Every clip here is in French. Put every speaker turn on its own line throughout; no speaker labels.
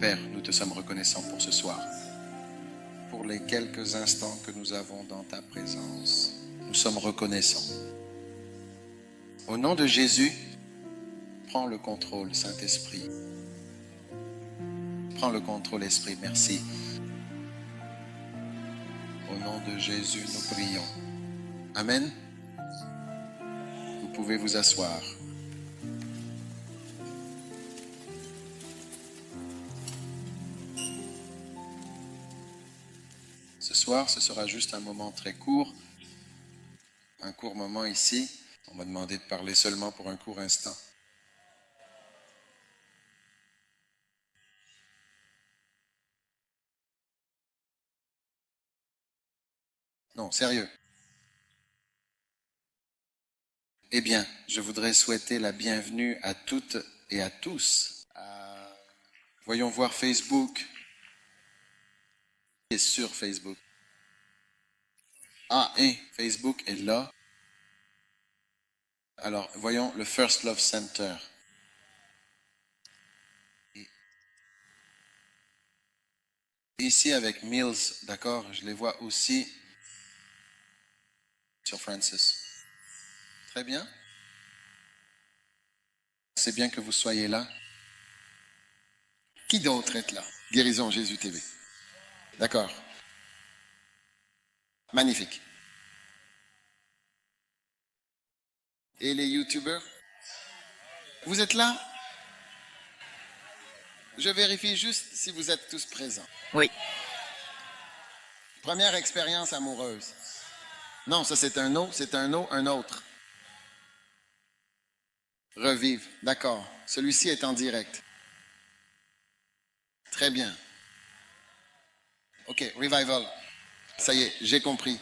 Père, nous te sommes reconnaissants pour ce soir, pour les quelques instants que nous avons dans ta présence. Nous sommes reconnaissants. Au nom de Jésus, prends le contrôle, Saint-Esprit. Prends le contrôle, Esprit, merci. Au nom de Jésus, nous prions. Amen. Vous pouvez vous asseoir. Ce soir, ce sera juste un moment très court, un court moment ici. On m'a demandé de parler seulement pour un court instant. Non, sérieux. Eh bien, je voudrais souhaiter la bienvenue à toutes et à tous. Voyons voir Facebook. Qui est sur Facebook? Ah, Facebook est là. Alors, voyons le First Love Center. Ici avec Mills, d'accord, je les vois aussi sur Francis. Très bien. C'est bien que vous soyez là. Qui d'autre est là? Guérison Jésus TV. D'accord. Magnifique. Et les YouTubers? Vous êtes là? Je vérifie juste si vous êtes tous présents.
Oui.
Première expérience amoureuse. Non, ça c'est un un autre. Revive. D'accord. Celui-ci est en direct. Très bien. OK, revival. Ça y est, j'ai compris.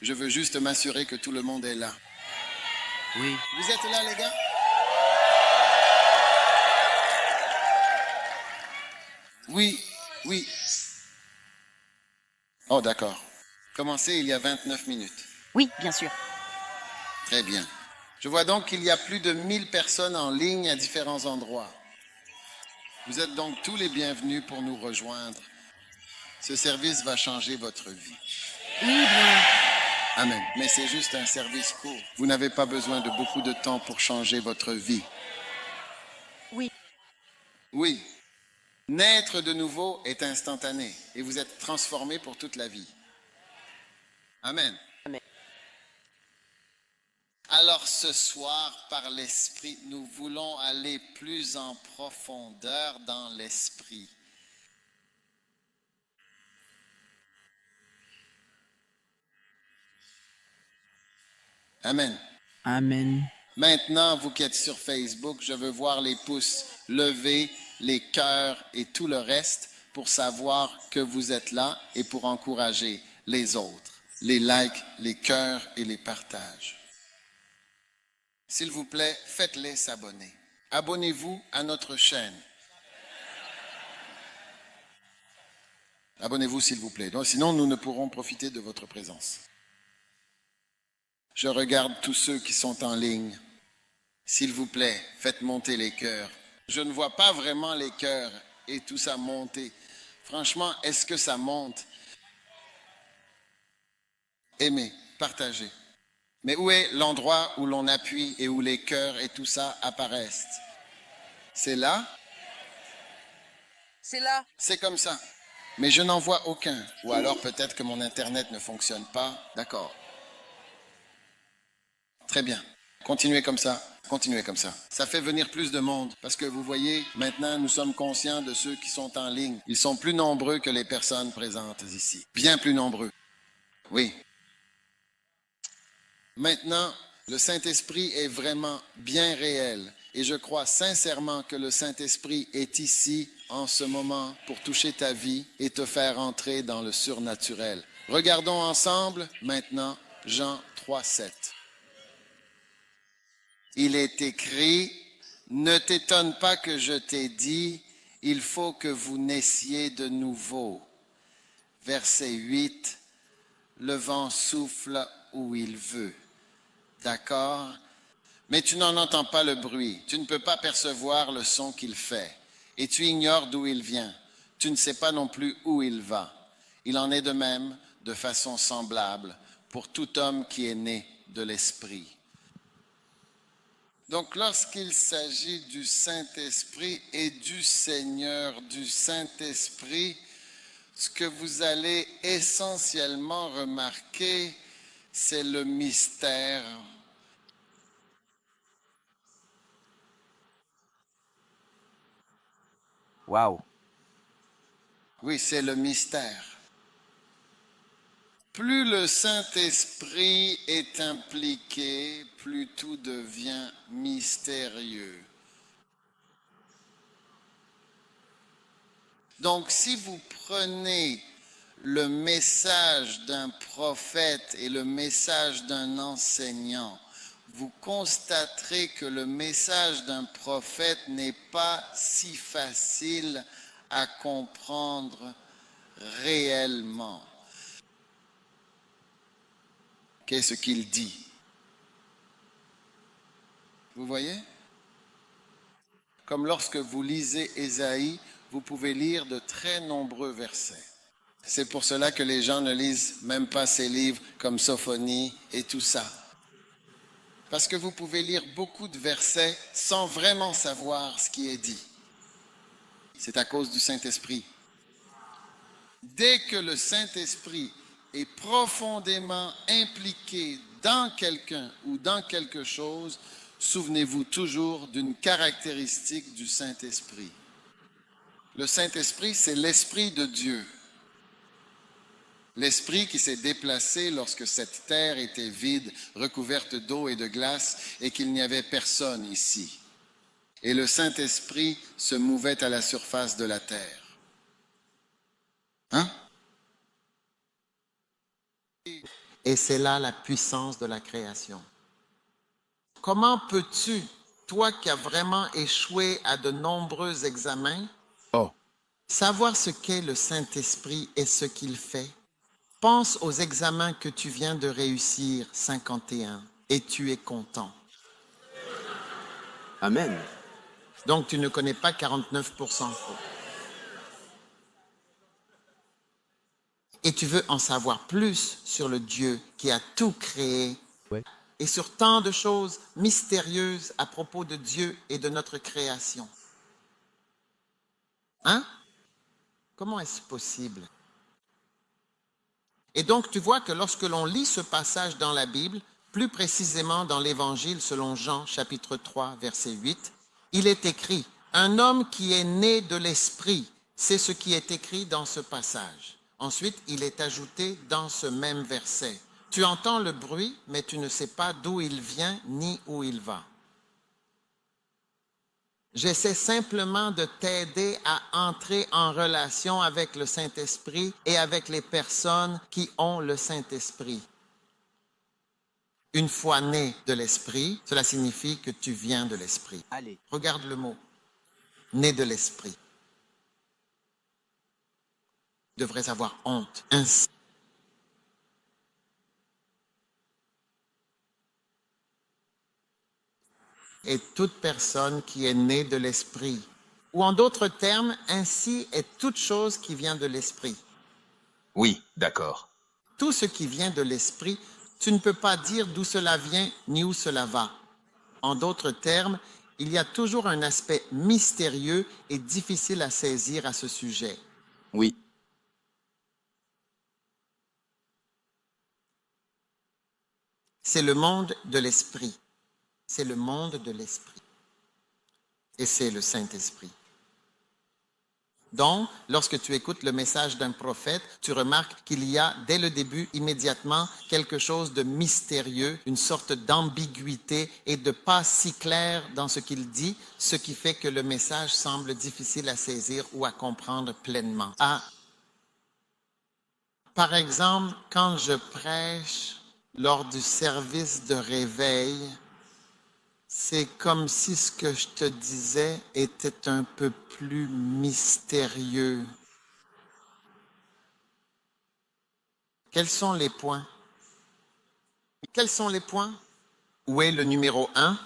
Je veux juste m'assurer que tout le monde est là.
Oui.
Vous êtes là, les gars? Oui, oui. Oh, d'accord. Commencé il y a 29 minutes.
Oui, bien sûr.
Très bien. Je vois donc qu'il y a plus de 1000 personnes en ligne à différents endroits. Vous êtes donc tous les bienvenus pour nous rejoindre. Ce service va changer votre vie.
Oui, bien.
Amen. Mais c'est juste un service court. Vous n'avez pas besoin de beaucoup de temps pour changer votre vie.
Oui.
Oui. Naître de nouveau est instantané et vous êtes transformé pour toute la vie. Amen.
Amen.
Alors ce soir, par l'Esprit, nous voulons aller plus en profondeur dans l'Esprit. Amen.
Amen.
Maintenant, vous qui êtes sur Facebook, je veux voir les pouces levés, les cœurs et tout le reste pour savoir que vous êtes là et pour encourager les autres. Les likes, les cœurs et les partages. S'il vous plaît, faites-les s'abonner. Abonnez-vous à notre chaîne. Abonnez-vous s'il vous plaît. Donc, sinon, nous ne pourrons profiter de votre présence. Je regarde tous ceux qui sont en ligne. S'il vous plaît, faites monter les cœurs. Je ne vois pas vraiment les cœurs et tout ça monter. Franchement, est-ce que ça monte? Aimez, partagez. Mais où est l'endroit où l'on appuie et où les cœurs et tout ça apparaissent? C'est là?
C'est là.
C'est comme ça. Mais je n'en vois aucun. Ou alors peut-être que mon Internet ne fonctionne pas. D'accord. Très bien. Continuez comme ça. Continuez comme ça. Ça fait venir plus de monde. Parce que vous voyez, maintenant, nous sommes conscients de ceux qui sont en ligne. Ils sont plus nombreux que les personnes présentes ici. Bien plus nombreux. Oui. Maintenant, le Saint-Esprit est vraiment bien réel. Et je crois sincèrement que le Saint-Esprit est ici en ce moment pour toucher ta vie et te faire entrer dans le surnaturel. Regardons ensemble maintenant Jean 3:7. Il est écrit, ne t'étonne pas que je t'ai dit, il faut que vous naissiez de nouveau. Verset 8, le vent souffle où il veut. D'accord? Mais tu n'en entends pas le bruit. Tu ne peux pas percevoir le son qu'il fait. et tu ignores d'où il vient. Tu ne sais pas non plus où il va. Il en est de même, de façon semblable, pour tout homme qui est né de l'Esprit. Donc lorsqu'il s'agit du Saint-Esprit et du Seigneur du Saint-Esprit, ce que vous allez essentiellement remarquer, c'est le mystère.
Waouh.
Oui, c'est le mystère. Plus le Saint-Esprit est impliqué, plus tout devient mystérieux. Donc, si vous prenez le message d'un prophète et le message d'un enseignant, vous constaterez que le message d'un prophète n'est pas si facile à comprendre réellement. Qu'est-ce qu'il dit? Vous voyez? Comme lorsque vous lisez Ésaïe, vous pouvez lire de très nombreux versets. C'est pour cela que les gens ne lisent même pas ces livres comme Sophonie et tout ça. Parce que vous pouvez lire beaucoup de versets sans vraiment savoir ce qui est dit. C'est à cause du Saint-Esprit. Dès que le Saint-Esprit est profondément impliqué dans quelqu'un ou dans quelque chose, souvenez-vous toujours d'une caractéristique du Saint-Esprit. Le Saint-Esprit, c'est l'Esprit de Dieu. L'Esprit qui s'est déplacé lorsque cette terre était vide, recouverte d'eau et de glace, et qu'il n'y avait personne ici. Et le Saint-Esprit se mouvait à la surface de la terre. Hein? Et c'est là la puissance de la création. Comment peux-tu, toi qui as vraiment échoué à de nombreux examens, savoir ce qu'est le Saint-Esprit et ce qu'il fait? Pense aux examens que tu viens de réussir, 51, et tu es content.
Amen.
Donc tu ne connais pas 49%. Et tu veux en savoir plus sur le Dieu qui a tout créé et sur tant de choses mystérieuses à propos de Dieu et de notre création. Hein? Comment est-ce possible? Et donc tu vois que lorsque l'on lit ce passage dans la Bible, plus précisément dans l'Évangile selon Jean chapitre 3 verset 8, il est écrit « Un homme qui est né de l'Esprit », c'est ce qui est écrit dans ce passage. Ensuite, il est ajouté dans ce même verset. Tu entends le bruit, mais tu ne sais pas d'où il vient ni où il va. J'essaie simplement de t'aider à entrer en relation avec le Saint-Esprit et avec les personnes qui ont le Saint-Esprit. Une fois né de l'Esprit, cela signifie que tu viens de l'Esprit.
Allez.
Regarde le mot. Né de l'Esprit. Tu devrais avoir honte. Ainsi. Et toute personne qui est née de l'Esprit. Ou en d'autres termes, ainsi est toute chose qui vient de l'Esprit.
Oui, d'accord.
Tout ce qui vient de l'Esprit, tu ne peux pas dire d'où cela vient ni où cela va. En d'autres termes, il y a toujours un aspect mystérieux et difficile à saisir à ce sujet.
Oui.
C'est le monde de l'Esprit. C'est le monde de l'Esprit. Et c'est le Saint-Esprit. Donc, lorsque tu écoutes le message d'un prophète, tu remarques qu'il y a dès le début, immédiatement, quelque chose de mystérieux, une sorte d'ambiguïté et de pas si clair dans ce qu'il dit, ce qui fait que le message semble difficile à saisir ou à comprendre pleinement. Par exemple, quand je prêche lors du service de réveil, c'est comme si ce que je te disais était un peu plus mystérieux. Quels sont les points? Quels sont les points? Où est le numéro 1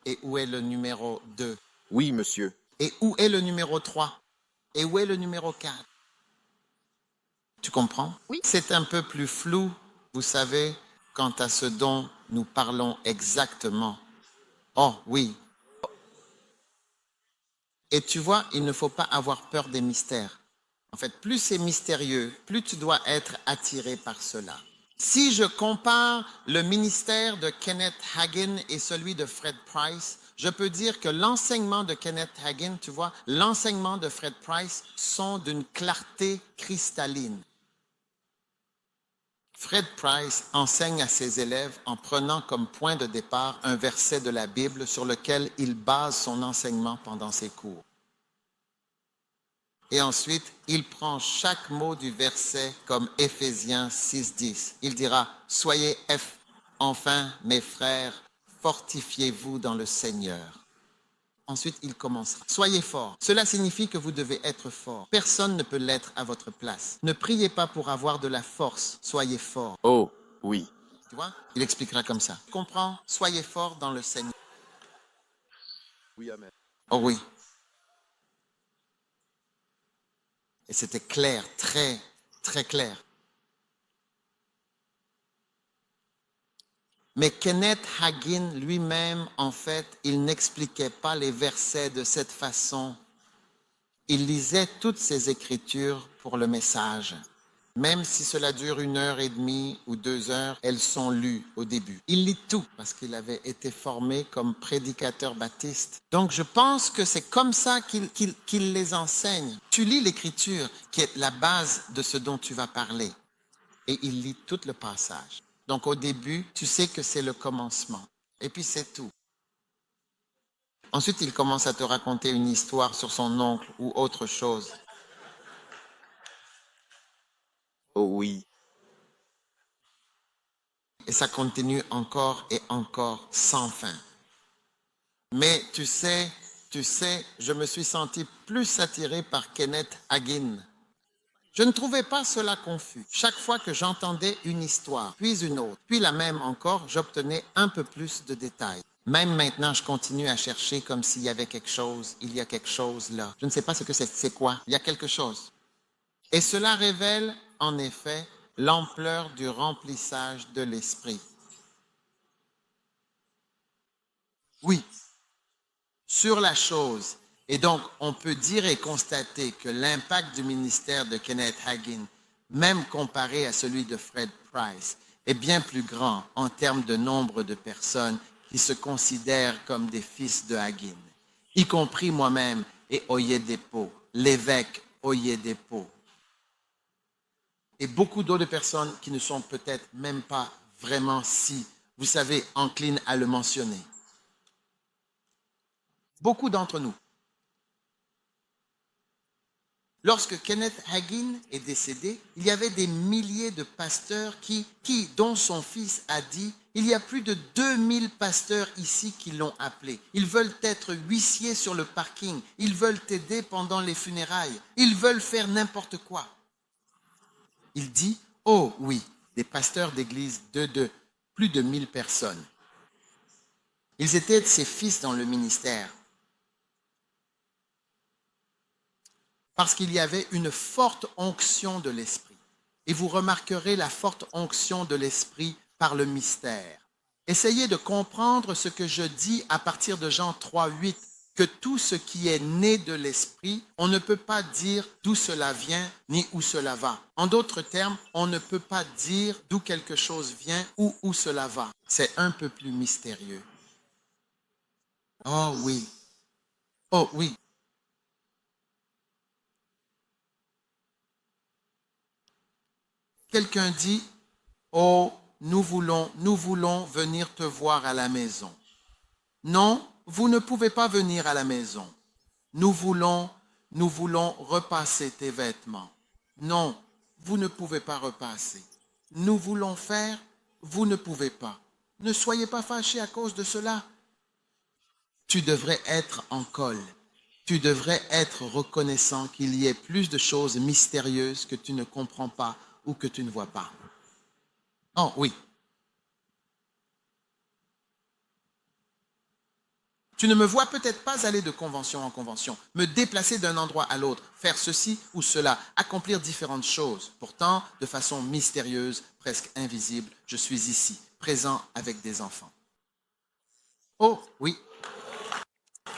et où est le numéro 2?
Oui, monsieur.
Et où est le numéro 3? Et où est le numéro 4? Tu comprends?
Oui.
C'est un peu plus flou, vous savez, quant à ce dont nous parlons exactement. Oh oui. Et tu vois, il ne faut pas avoir peur des mystères. En fait, plus c'est mystérieux, plus tu dois être attiré par cela. Si je compare le ministère de Kenneth Hagin et celui de Fred Price, je peux dire que l'enseignement de Kenneth Hagin, tu vois, l'enseignement de Fred Price sont d'une clarté cristalline. Fred Price enseigne à ses élèves en prenant comme point de départ un verset de la Bible sur lequel il base son enseignement pendant ses cours. Et ensuite, il prend chaque mot du verset comme Éphésiens 6:10. Il dira, « Soyez enfin, mes frères, fortifiez-vous dans le Seigneur. » Ensuite, il commencera. Soyez forts. Cela signifie que vous devez être fort. Personne ne peut l'être à votre place. Ne priez pas pour avoir de la force. Soyez forts.
Oh, oui.
Tu vois? Il expliquera comme ça. Tu comprends? Soyez forts dans le Seigneur.
Oui, amen.
Oh oui. Et c'était clair, très, très clair. Mais Kenneth Hagin lui-même, en fait, il n'expliquait pas les versets de cette façon. Il lisait toutes ces écritures pour le message. Même si cela dure 1h30 ou 2 heures, elles sont lues au début. Il lit tout parce qu'il avait été formé comme prédicateur baptiste. Donc je pense que c'est comme ça qu'il les enseigne. Tu lis l'écriture qui est la base de ce dont tu vas parler. Et il lit tout le passage. Donc au début, tu sais que c'est le commencement. Et puis c'est tout. Ensuite, il commence à te raconter une histoire sur son oncle ou autre chose.
Oh, oui.
Et ça continue encore et encore sans fin. Mais tu sais, je me suis senti plus attiré par Kenneth Hagin. Je ne trouvais pas cela confus. Chaque fois que j'entendais une histoire, puis une autre, puis la même encore, j'obtenais un peu plus de détails. Même maintenant, je continue à chercher comme s'il y avait quelque chose, il y a quelque chose là. Je ne sais pas ce que c'est quoi. Il y a quelque chose. Et cela révèle, en effet, l'ampleur du remplissage de l'esprit. Oui, sur la chose. Et donc, on peut dire et constater que l'impact du ministère de Kenneth Hagin, même comparé à celui de Fred Price, est bien plus grand en termes de nombre de personnes qui se considèrent comme des fils de Hagin, y compris moi-même et Oyedepo, l'évêque Oyedepo. Et beaucoup d'autres personnes qui ne sont peut-être même pas vraiment si, vous savez, enclines à le mentionner. Beaucoup d'entre nous. Lorsque Kenneth Hagin est décédé, il y avait des milliers de pasteurs dont son fils a dit, il y a plus de 2000 pasteurs ici qui l'ont appelé. Ils veulent être huissiers sur le parking. Ils veulent t'aider pendant les funérailles. Ils veulent faire n'importe quoi. Il dit, oh oui, des pasteurs d'église de plus de 1000 personnes. Ils étaient ses fils dans le ministère. Parce qu'il y avait une forte onction de l'esprit. Et vous remarquerez la forte onction de l'esprit par le mystère. Essayez de comprendre ce que je dis à partir de Jean 3:8, que tout ce qui est né de l'esprit, on ne peut pas dire d'où cela vient ni où cela va. En d'autres termes, on ne peut pas dire d'où quelque chose vient ou où cela va. C'est un peu plus mystérieux. Oh oui. Oh oui. Quelqu'un dit, oh, nous voulons venir te voir à la maison. Non, vous ne pouvez pas venir à la maison. Nous voulons repasser tes vêtements. Non, vous ne pouvez pas repasser. Nous voulons faire, vous ne pouvez pas. Ne soyez pas fâchés à cause de cela. Tu devrais être en col. Tu devrais être reconnaissant qu'il y ait plus de choses mystérieuses que tu ne comprends pas ou que tu ne vois pas. Oh oui.
Tu ne me vois peut-être pas aller de convention en convention, me déplacer d'un endroit à l'autre, faire ceci ou cela, accomplir différentes choses. Pourtant, de façon mystérieuse, presque invisible, je suis ici, présent avec des enfants. Oh, oui,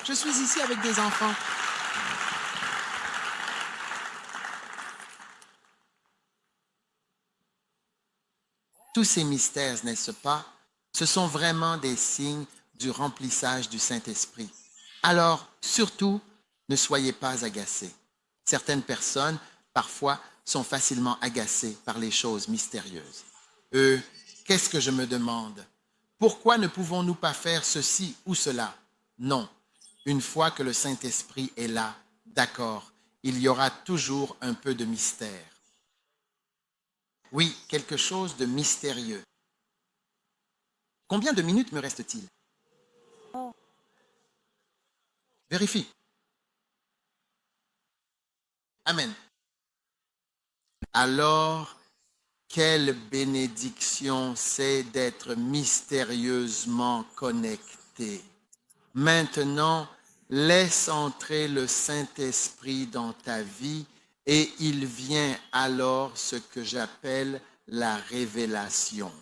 je suis ici avec des enfants. Tous ces mystères, n'est-ce pas, ce sont vraiment des signes du remplissage du Saint-Esprit. Alors, surtout, ne soyez pas agacés. Certaines personnes, parfois, sont facilement agacées par les choses mystérieuses. Qu'est-ce que je me demande? Pourquoi ne pouvons-nous pas faire ceci ou cela? Non. Une fois que le Saint-Esprit est là, d'accord, il y aura toujours un peu de mystère. Oui, quelque chose de mystérieux. Combien de minutes me reste-t-il? Vérifie. Amen. Alors, quelle bénédiction c'est d'être mystérieusement connecté. Maintenant, laisse entrer le Saint-Esprit dans ta vie et il vient alors ce que j'appelle la révélation.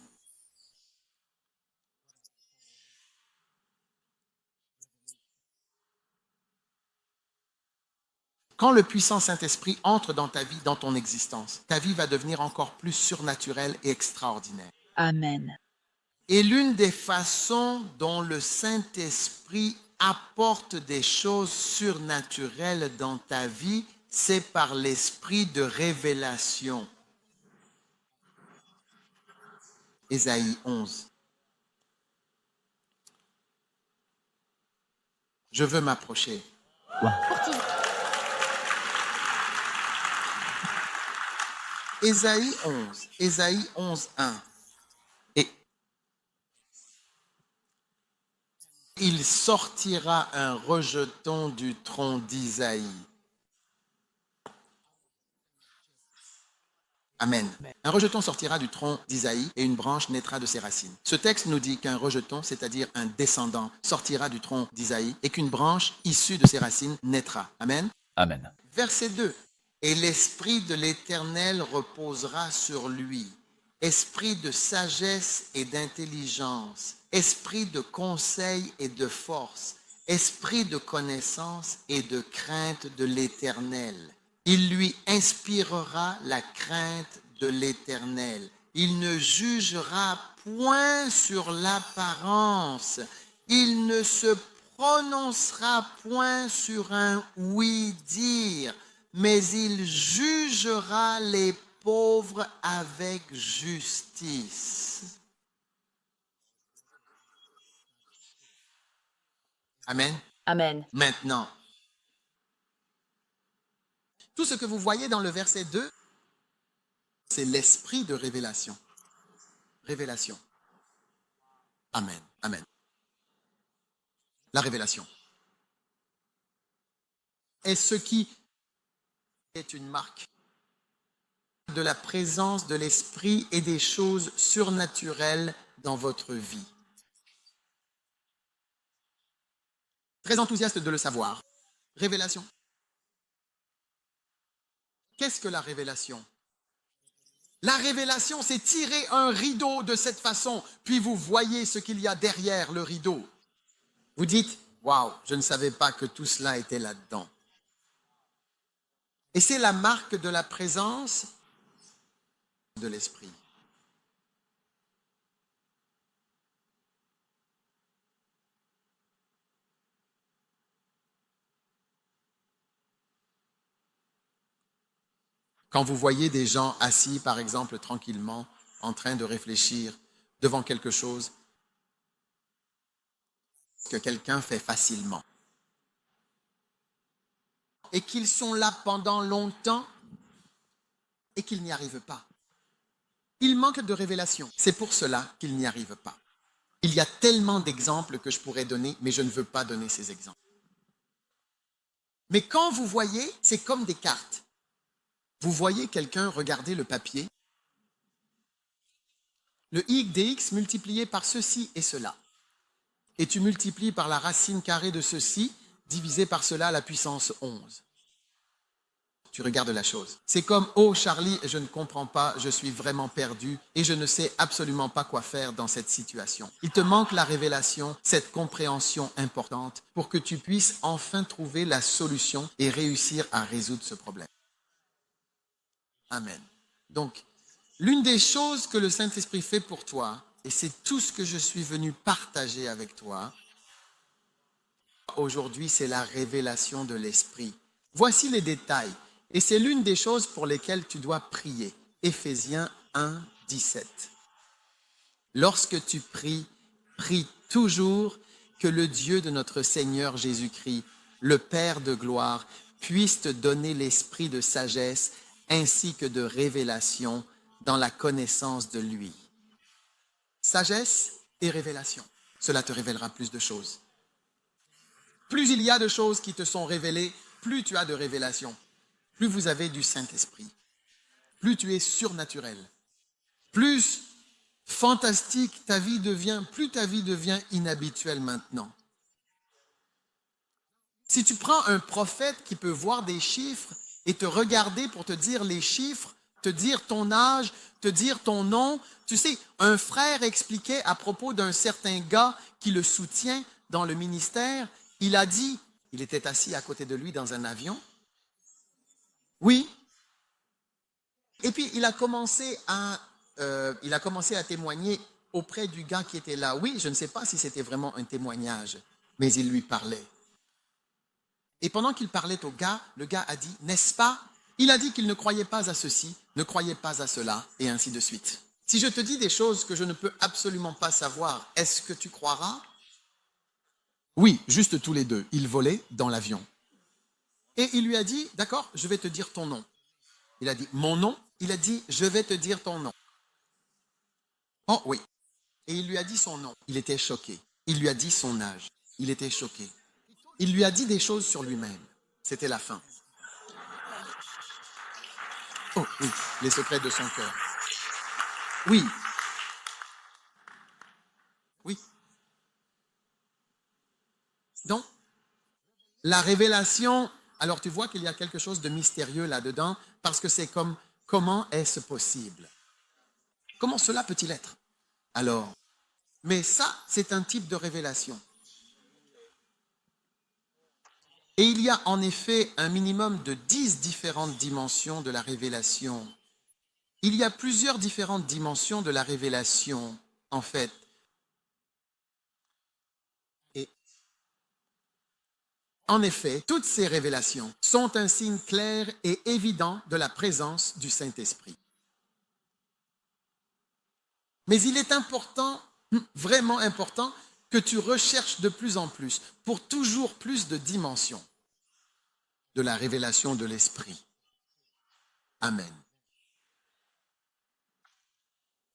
Quand le puissant Saint-Esprit entre dans ta vie, dans ton existence, ta vie va devenir encore plus surnaturelle et extraordinaire.
Amen.
Et l'une des façons dont le Saint-Esprit apporte des choses surnaturelles dans ta vie, c'est par l'esprit de révélation. Ésaïe 11. Je veux m'approcher. Ésaïe 11, 1. Et il sortira un rejeton du tronc d'Isaïe. Amen. Un rejeton sortira du tronc d'Isaïe et une branche naîtra de ses racines. Ce texte nous dit qu'un rejeton, c'est-à-dire un descendant, sortira du tronc d'Isaïe et qu'une branche issue de ses racines naîtra. Amen.
Amen.
Verset 2. Et l'Esprit de l'Éternel reposera sur lui. Esprit de sagesse et d'intelligence, esprit de conseil et de force, esprit de connaissance et de crainte de l'Éternel. Il lui inspirera la crainte de l'Éternel. Il ne jugera point sur l'apparence. Il ne se prononcera point sur un oui-dire, mais il jugera les pauvres avec justice. Amen.
Amen.
Maintenant, tout ce que vous voyez dans le verset 2, c'est l'esprit de révélation. Révélation. Amen. Amen. La révélation est ce qui est une marque de la présence de l'esprit et des choses surnaturelles dans votre vie. Très enthousiaste de le savoir. Révélation. Qu'est-ce que la révélation? La révélation, c'est tirer un rideau de cette façon, puis vous voyez ce qu'il y a derrière le rideau. Vous dites, waouh, je ne savais pas que tout cela était là-dedans. Et c'est la marque de la présence de l'esprit. Quand vous voyez des gens assis, par exemple, tranquillement, en train de réfléchir devant quelque chose que quelqu'un fait facilement, et qu'ils sont là pendant longtemps et qu'ils n'y arrivent pas. Ils manquent de révélation. C'est pour cela qu'ils n'y arrivent pas. Il y a tellement d'exemples que je pourrais donner, mais je ne veux pas donner ces exemples. Mais quand vous voyez, c'est comme des cartes. Vous voyez quelqu'un regarder le papier, le y de x multiplié par ceci et cela. et tu multiplies par la racine carrée de ceci, divisé par cela à la puissance 11. Tu regardes la chose. C'est comme, oh Charlie, je ne comprends pas, je suis vraiment perdu et je ne sais absolument pas quoi faire dans cette situation. Il te manque la révélation, cette compréhension importante pour que tu puisses enfin trouver la solution et réussir à résoudre ce problème. Amen. Donc, l'une des choses que le Saint-Esprit fait pour toi, et c'est tout ce que je suis venu partager avec toi, aujourd'hui, c'est la révélation de l'Esprit. Voici les détails. Et c'est l'une des choses pour lesquelles tu dois prier. Éphésiens 1, 17. Lorsque tu pries, prie toujours que le Dieu de notre Seigneur Jésus-Christ, le Père de gloire, puisse te donner l'esprit de sagesse ainsi que de révélation dans la connaissance de lui. Sagesse et révélation. Cela te révélera plus de choses. Plus il y a de choses qui te sont révélées, plus tu as de révélations. Plus vous avez du Saint-Esprit, plus tu es surnaturel, plus fantastique ta vie devient, plus ta vie devient inhabituelle maintenant. Si tu prends un prophète qui peut voir des chiffres et te regarder pour te dire les chiffres, te dire ton âge, te dire ton nom, tu sais, un frère expliquait à propos d'un certain gars qui le soutient dans le ministère, il a dit, il était assis à côté de lui dans un avion. Oui. Et puis, il a commencé à témoigner auprès du gars qui était là. Oui, je ne sais pas si c'était vraiment un témoignage, mais il lui parlait. Et pendant qu'il parlait au gars, le gars a dit, n'est-ce pas? Il a dit qu'il ne croyait pas à ceci, ne croyait pas à cela, et ainsi de suite. Si je te dis des choses que je ne peux absolument pas savoir, est-ce que tu croiras? Oui, juste tous les deux. Ils volaient dans l'avion. Et il lui a dit, d'accord, je vais te dire ton nom. Il a dit, mon nom? Il a dit, je vais te dire ton nom. Oh oui. Et il lui a dit son nom. Il était choqué. Il lui a dit son âge. Il était choqué. Il lui a dit des choses sur lui-même. C'était la fin. Oh oui, les secrets de son cœur. Oui. Oui. Donc, la révélation... Alors tu vois qu'il y a quelque chose de mystérieux là-dedans parce que c'est comme, comment est-ce possible? Comment cela peut-il être? Alors, mais ça, c'est un type de révélation. Et il y a en effet un minimum de 10 différentes dimensions de la révélation. Il y a plusieurs différentes dimensions de la révélation, en fait. En effet, toutes ces révélations sont un signe clair et évident de la présence du Saint-Esprit. Mais il est important, vraiment important, que tu recherches de plus en plus, pour toujours plus de dimensions de la révélation de l'Esprit. Amen.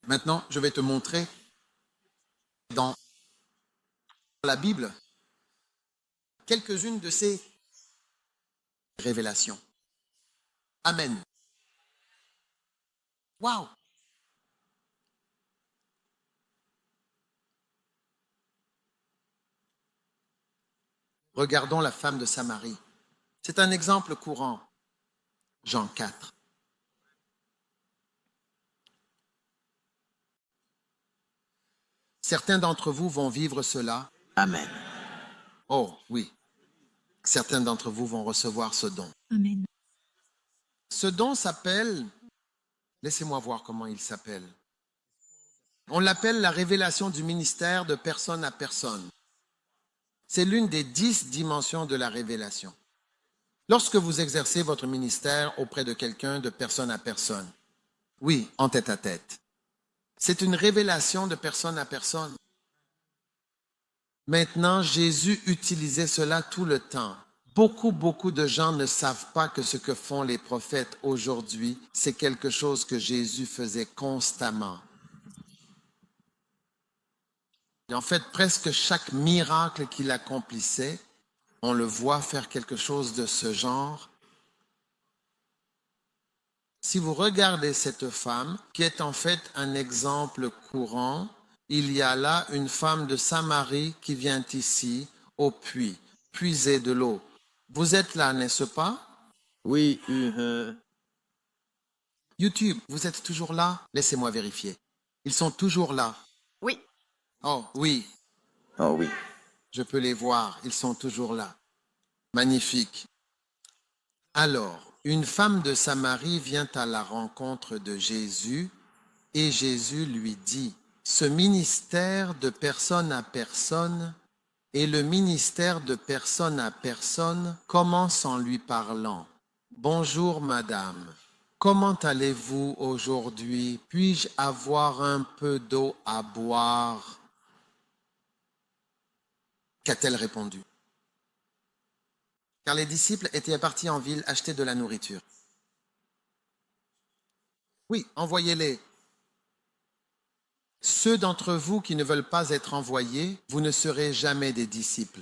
Maintenant, je vais te montrer dans la Bible quelques-unes de ces révélations. Amen. Waouh! Regardons la femme de Samarie. C'est un exemple courant. Jean 4. Certains d'entre vous vont vivre cela.
Amen.
Oh, oui. Certains d'entre vous vont recevoir ce don.
Amen.
Ce don s'appelle, laissez-moi voir comment il s'appelle. On l'appelle la révélation du ministère de personne à personne. C'est l'une des 10 dimensions de la révélation. Lorsque vous exercez votre ministère auprès de quelqu'un de personne à personne, oui, en tête à tête, c'est une révélation de personne à personne. Maintenant, Jésus utilisait cela tout le temps. Beaucoup de gens ne savent pas que ce que font les prophètes aujourd'hui, c'est quelque chose que Jésus faisait constamment. Et en fait, presque chaque miracle qu'il accomplissait, on le voit faire quelque chose de ce genre. Si vous regardez cette femme, qui est en fait un exemple courant il y a là une femme de Samarie qui vient ici au puits, puiser de l'eau. Vous êtes là, n'est-ce pas?
Oui,
YouTube, vous êtes toujours là? Laissez-moi vérifier. Ils sont toujours là.
Oui.
Oh oui,
oh oui.
je peux les voir, ils sont toujours là. Magnifique. Alors, une femme de Samarie vient à la rencontre de Jésus et Jésus lui dit, ce ministère de personne à personne et le ministère de personne à personne commence en lui parlant. Bonjour madame, comment allez-vous aujourd'hui? Puis-je avoir un peu d'eau à boire? Qu'a-t-elle répondu? Car les disciples étaient partis en ville acheter de la nourriture. Oui, envoyez-les. Ceux d'entre vous qui ne veulent pas être envoyés, vous ne serez jamais des disciples.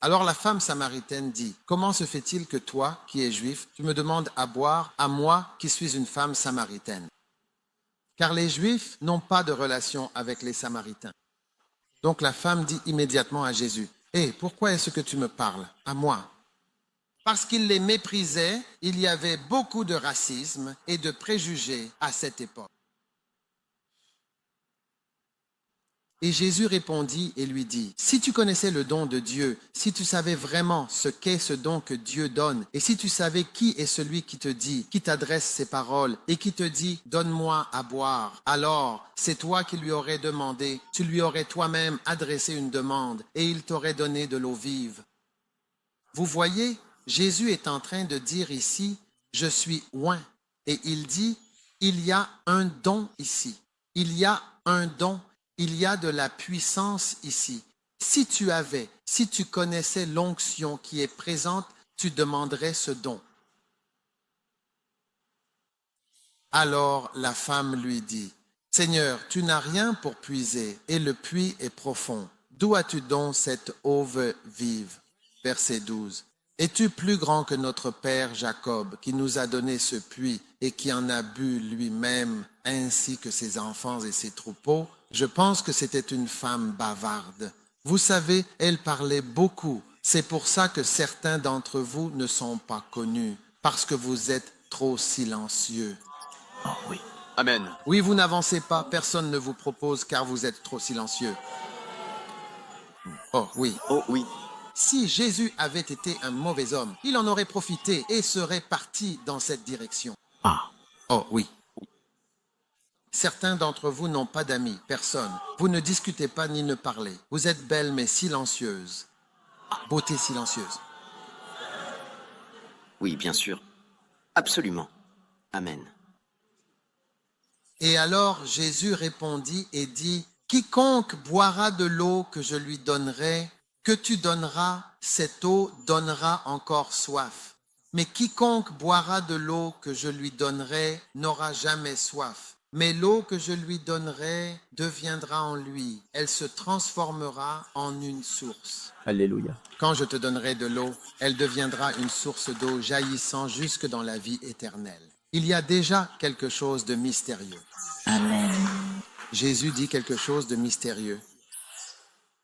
Alors la femme samaritaine dit, comment se fait-il que toi, qui es juif, tu me demandes à boire, à moi qui suis une femme samaritaine? Car les juifs n'ont pas de relation avec les samaritains. Donc la femme dit immédiatement à Jésus, hé, pourquoi est-ce que tu me parles à moi? Parce qu'il les méprisait, il y avait beaucoup de racisme et de préjugés à cette époque. Et Jésus répondit et lui dit, si tu connaissais le don de Dieu, si tu savais vraiment ce qu'est ce don que Dieu donne, et si tu savais qui est celui qui te dit, qui t'adresse ces paroles, et qui te dit, donne-moi à boire, alors c'est toi qui lui aurais demandé, tu lui aurais toi-même adressé une demande, et il t'aurait donné de l'eau vive. Vous voyez, Jésus est en train de dire ici, je suis oint, et il dit, il y a un don ici, il y a un don. Il y a de la puissance ici. Si tu connaissais l'onction qui est présente, tu demanderais ce don. Alors la femme lui dit, Seigneur, tu n'as rien pour puiser et le puits est profond. D'où as-tu donc cette eau vive? Verset 12. Es-tu plus grand que notre père Jacob qui nous a donné ce puits et qui en a bu lui-même ainsi que ses enfants et ses troupeaux? Je pense que c'était une femme bavarde. Vous savez, elle parlait beaucoup. C'est pour ça que certains d'entre vous ne sont pas connus, parce que vous êtes trop silencieux.
Oh oui. Amen.
Oui, vous n'avancez pas, personne ne vous propose car vous êtes trop silencieux. Oh oui.
Oh oui.
Si Jésus avait été un mauvais homme, il en aurait profité et serait parti dans cette direction.
Ah.
Oh oui. Certains d'entre vous n'ont pas d'amis, personne. Vous ne discutez pas ni ne parlez. Vous êtes belle mais silencieuse. Beauté silencieuse.
Oui, bien sûr. Absolument. Amen.
Et alors Jésus répondit et dit, quiconque boira de l'eau que je lui donnerai, que tu donneras, cette eau donnera encore soif. Mais quiconque boira de l'eau que je lui donnerai n'aura jamais soif. Mais l'eau que je lui donnerai deviendra en lui. Elle se transformera en une source.
Alléluia.
Quand je te donnerai de l'eau, elle deviendra une source d'eau jaillissant jusque dans la vie éternelle. Il y a déjà quelque chose de mystérieux.
Amen.
Jésus dit quelque chose de mystérieux.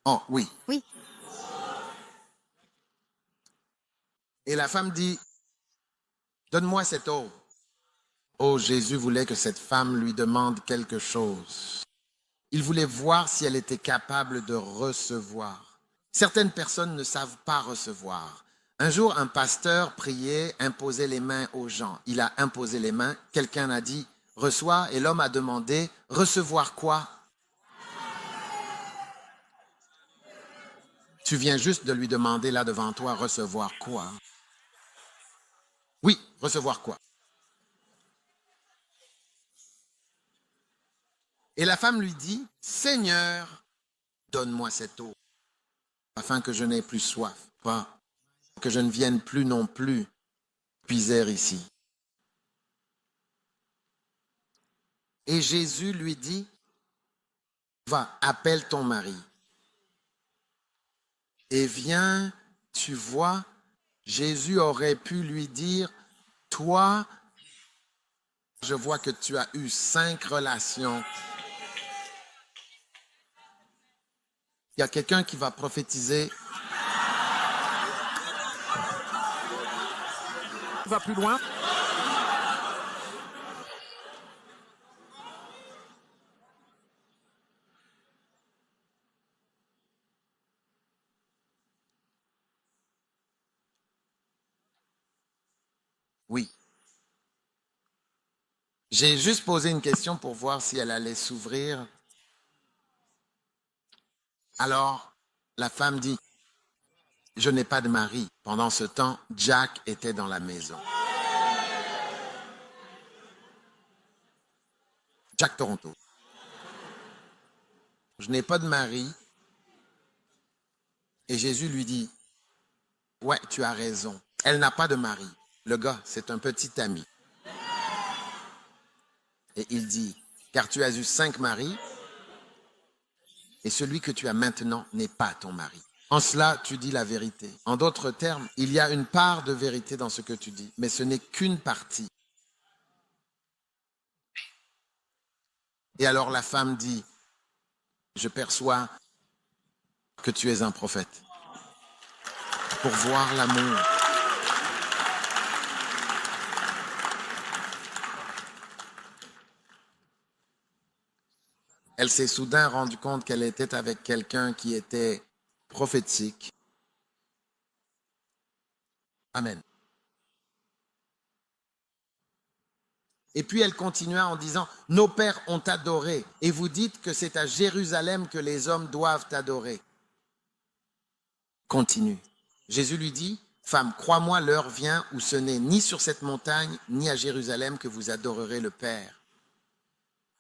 Oh oui.
Oui.
Et la femme dit, donne-moi cette eau. Oh, Jésus voulait que cette femme lui demande quelque chose. Il voulait voir si elle était capable de recevoir. Certaines personnes ne savent pas recevoir. Un jour, un pasteur priait, imposait les mains aux gens. Il a imposé les mains. Quelqu'un a dit, reçois. Et l'homme a demandé, recevoir quoi? Tu viens juste de lui demander là devant toi, recevoir quoi? Oui, recevoir quoi? Et la femme lui dit, Seigneur, donne-moi cette eau, afin que je n'aie plus soif, pas que je ne vienne plus non plus puiser ici. Et Jésus lui dit, va, appelle ton mari. Et viens, tu vois, Jésus aurait pu lui dire, toi, je vois que tu as eu 5 relations. Il y a quelqu'un qui va prophétiser.
Va plus loin.
Oui. J'ai juste posé une question pour voir si elle allait s'ouvrir. Alors, la femme dit, je n'ai pas de mari. Pendant ce temps, Jack était dans la maison. Jack Toronto. Je n'ai pas de mari. Et Jésus lui dit, ouais, tu as raison. Elle n'a pas de mari. Le gars, c'est un petit ami. Et il dit, car tu as eu 5 maris, et celui que tu as maintenant n'est pas ton mari. En cela, tu dis la vérité. En d'autres termes, il y a une part de vérité dans ce que tu dis, mais ce n'est qu'une partie. Et alors la femme dit, je perçois que tu es un prophète. Pour voir l'amour. Elle s'est soudain rendue compte qu'elle était avec quelqu'un qui était prophétique. Amen. Et puis elle continua en disant, nos pères ont adoré, et vous dites que c'est à Jérusalem que les hommes doivent adorer. Continue. Jésus lui dit, femme, crois-moi, l'heure vient où ce n'est ni sur cette montagne, ni à Jérusalem que vous adorerez le Père.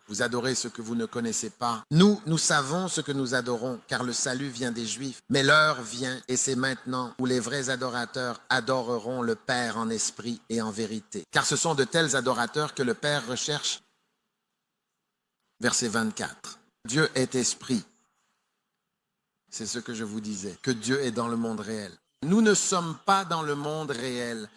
Vous adorez ce que vous ne connaissez pas. Nous savons ce que nous adorons, car le salut vient des Juifs. Mais l'heure vient, et c'est maintenant, où les vrais adorateurs adoreront le Père en esprit et en vérité. Car ce sont de tels adorateurs que le Père recherche. Verset 24. Dieu est esprit. C'est ce que je vous disais, que Dieu est dans le monde réel. Nous ne sommes pas dans le monde réel.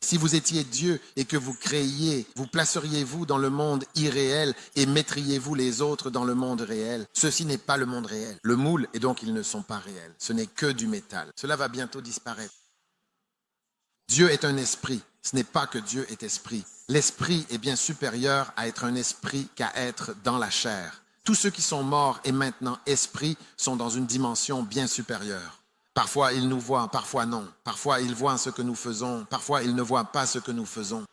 Si vous étiez Dieu et que vous créiez, vous placeriez-vous dans le monde irréel et mettriez-vous les autres dans le monde réel? Ceci n'est pas le monde réel. Le moule, et donc ils ne sont pas réels. Ce n'est que du métal. Cela va bientôt disparaître. Dieu est un esprit. Ce n'est pas que Dieu est esprit. L'esprit est bien supérieur à être un esprit qu'à être dans la chair. Tous ceux qui sont morts et maintenant esprits sont dans une dimension bien supérieure. Parfois, ils nous voient, parfois non. Parfois, ils voient ce que nous faisons. Parfois, ils ne voient pas ce que nous faisons.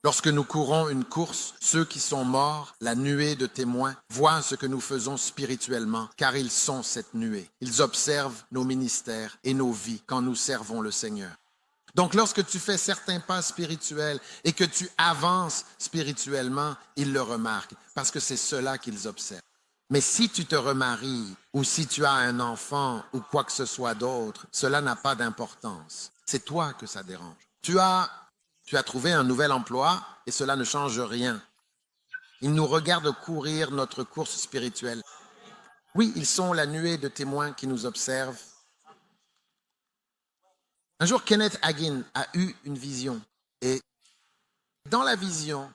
Lorsque nous courons une course, ceux qui sont morts, la nuée de témoins, voient ce que nous faisons spirituellement, car ils sont cette nuée. Ils observent nos ministères et nos vies quand nous servons le Seigneur. Donc, lorsque tu fais certains pas spirituels et que tu avances spirituellement, ils le remarquent, parce que c'est cela qu'ils observent. Mais si tu te remaries ou si tu as un enfant ou quoi que ce soit d'autre, cela n'a pas d'importance. C'est toi que ça dérange. Tu as trouvé un nouvel emploi et cela ne change rien. Ils nous regardent courir notre course spirituelle. Oui, ils sont la nuée de témoins qui nous observent. Un jour, Kenneth Hagin a eu une vision et dans la vision,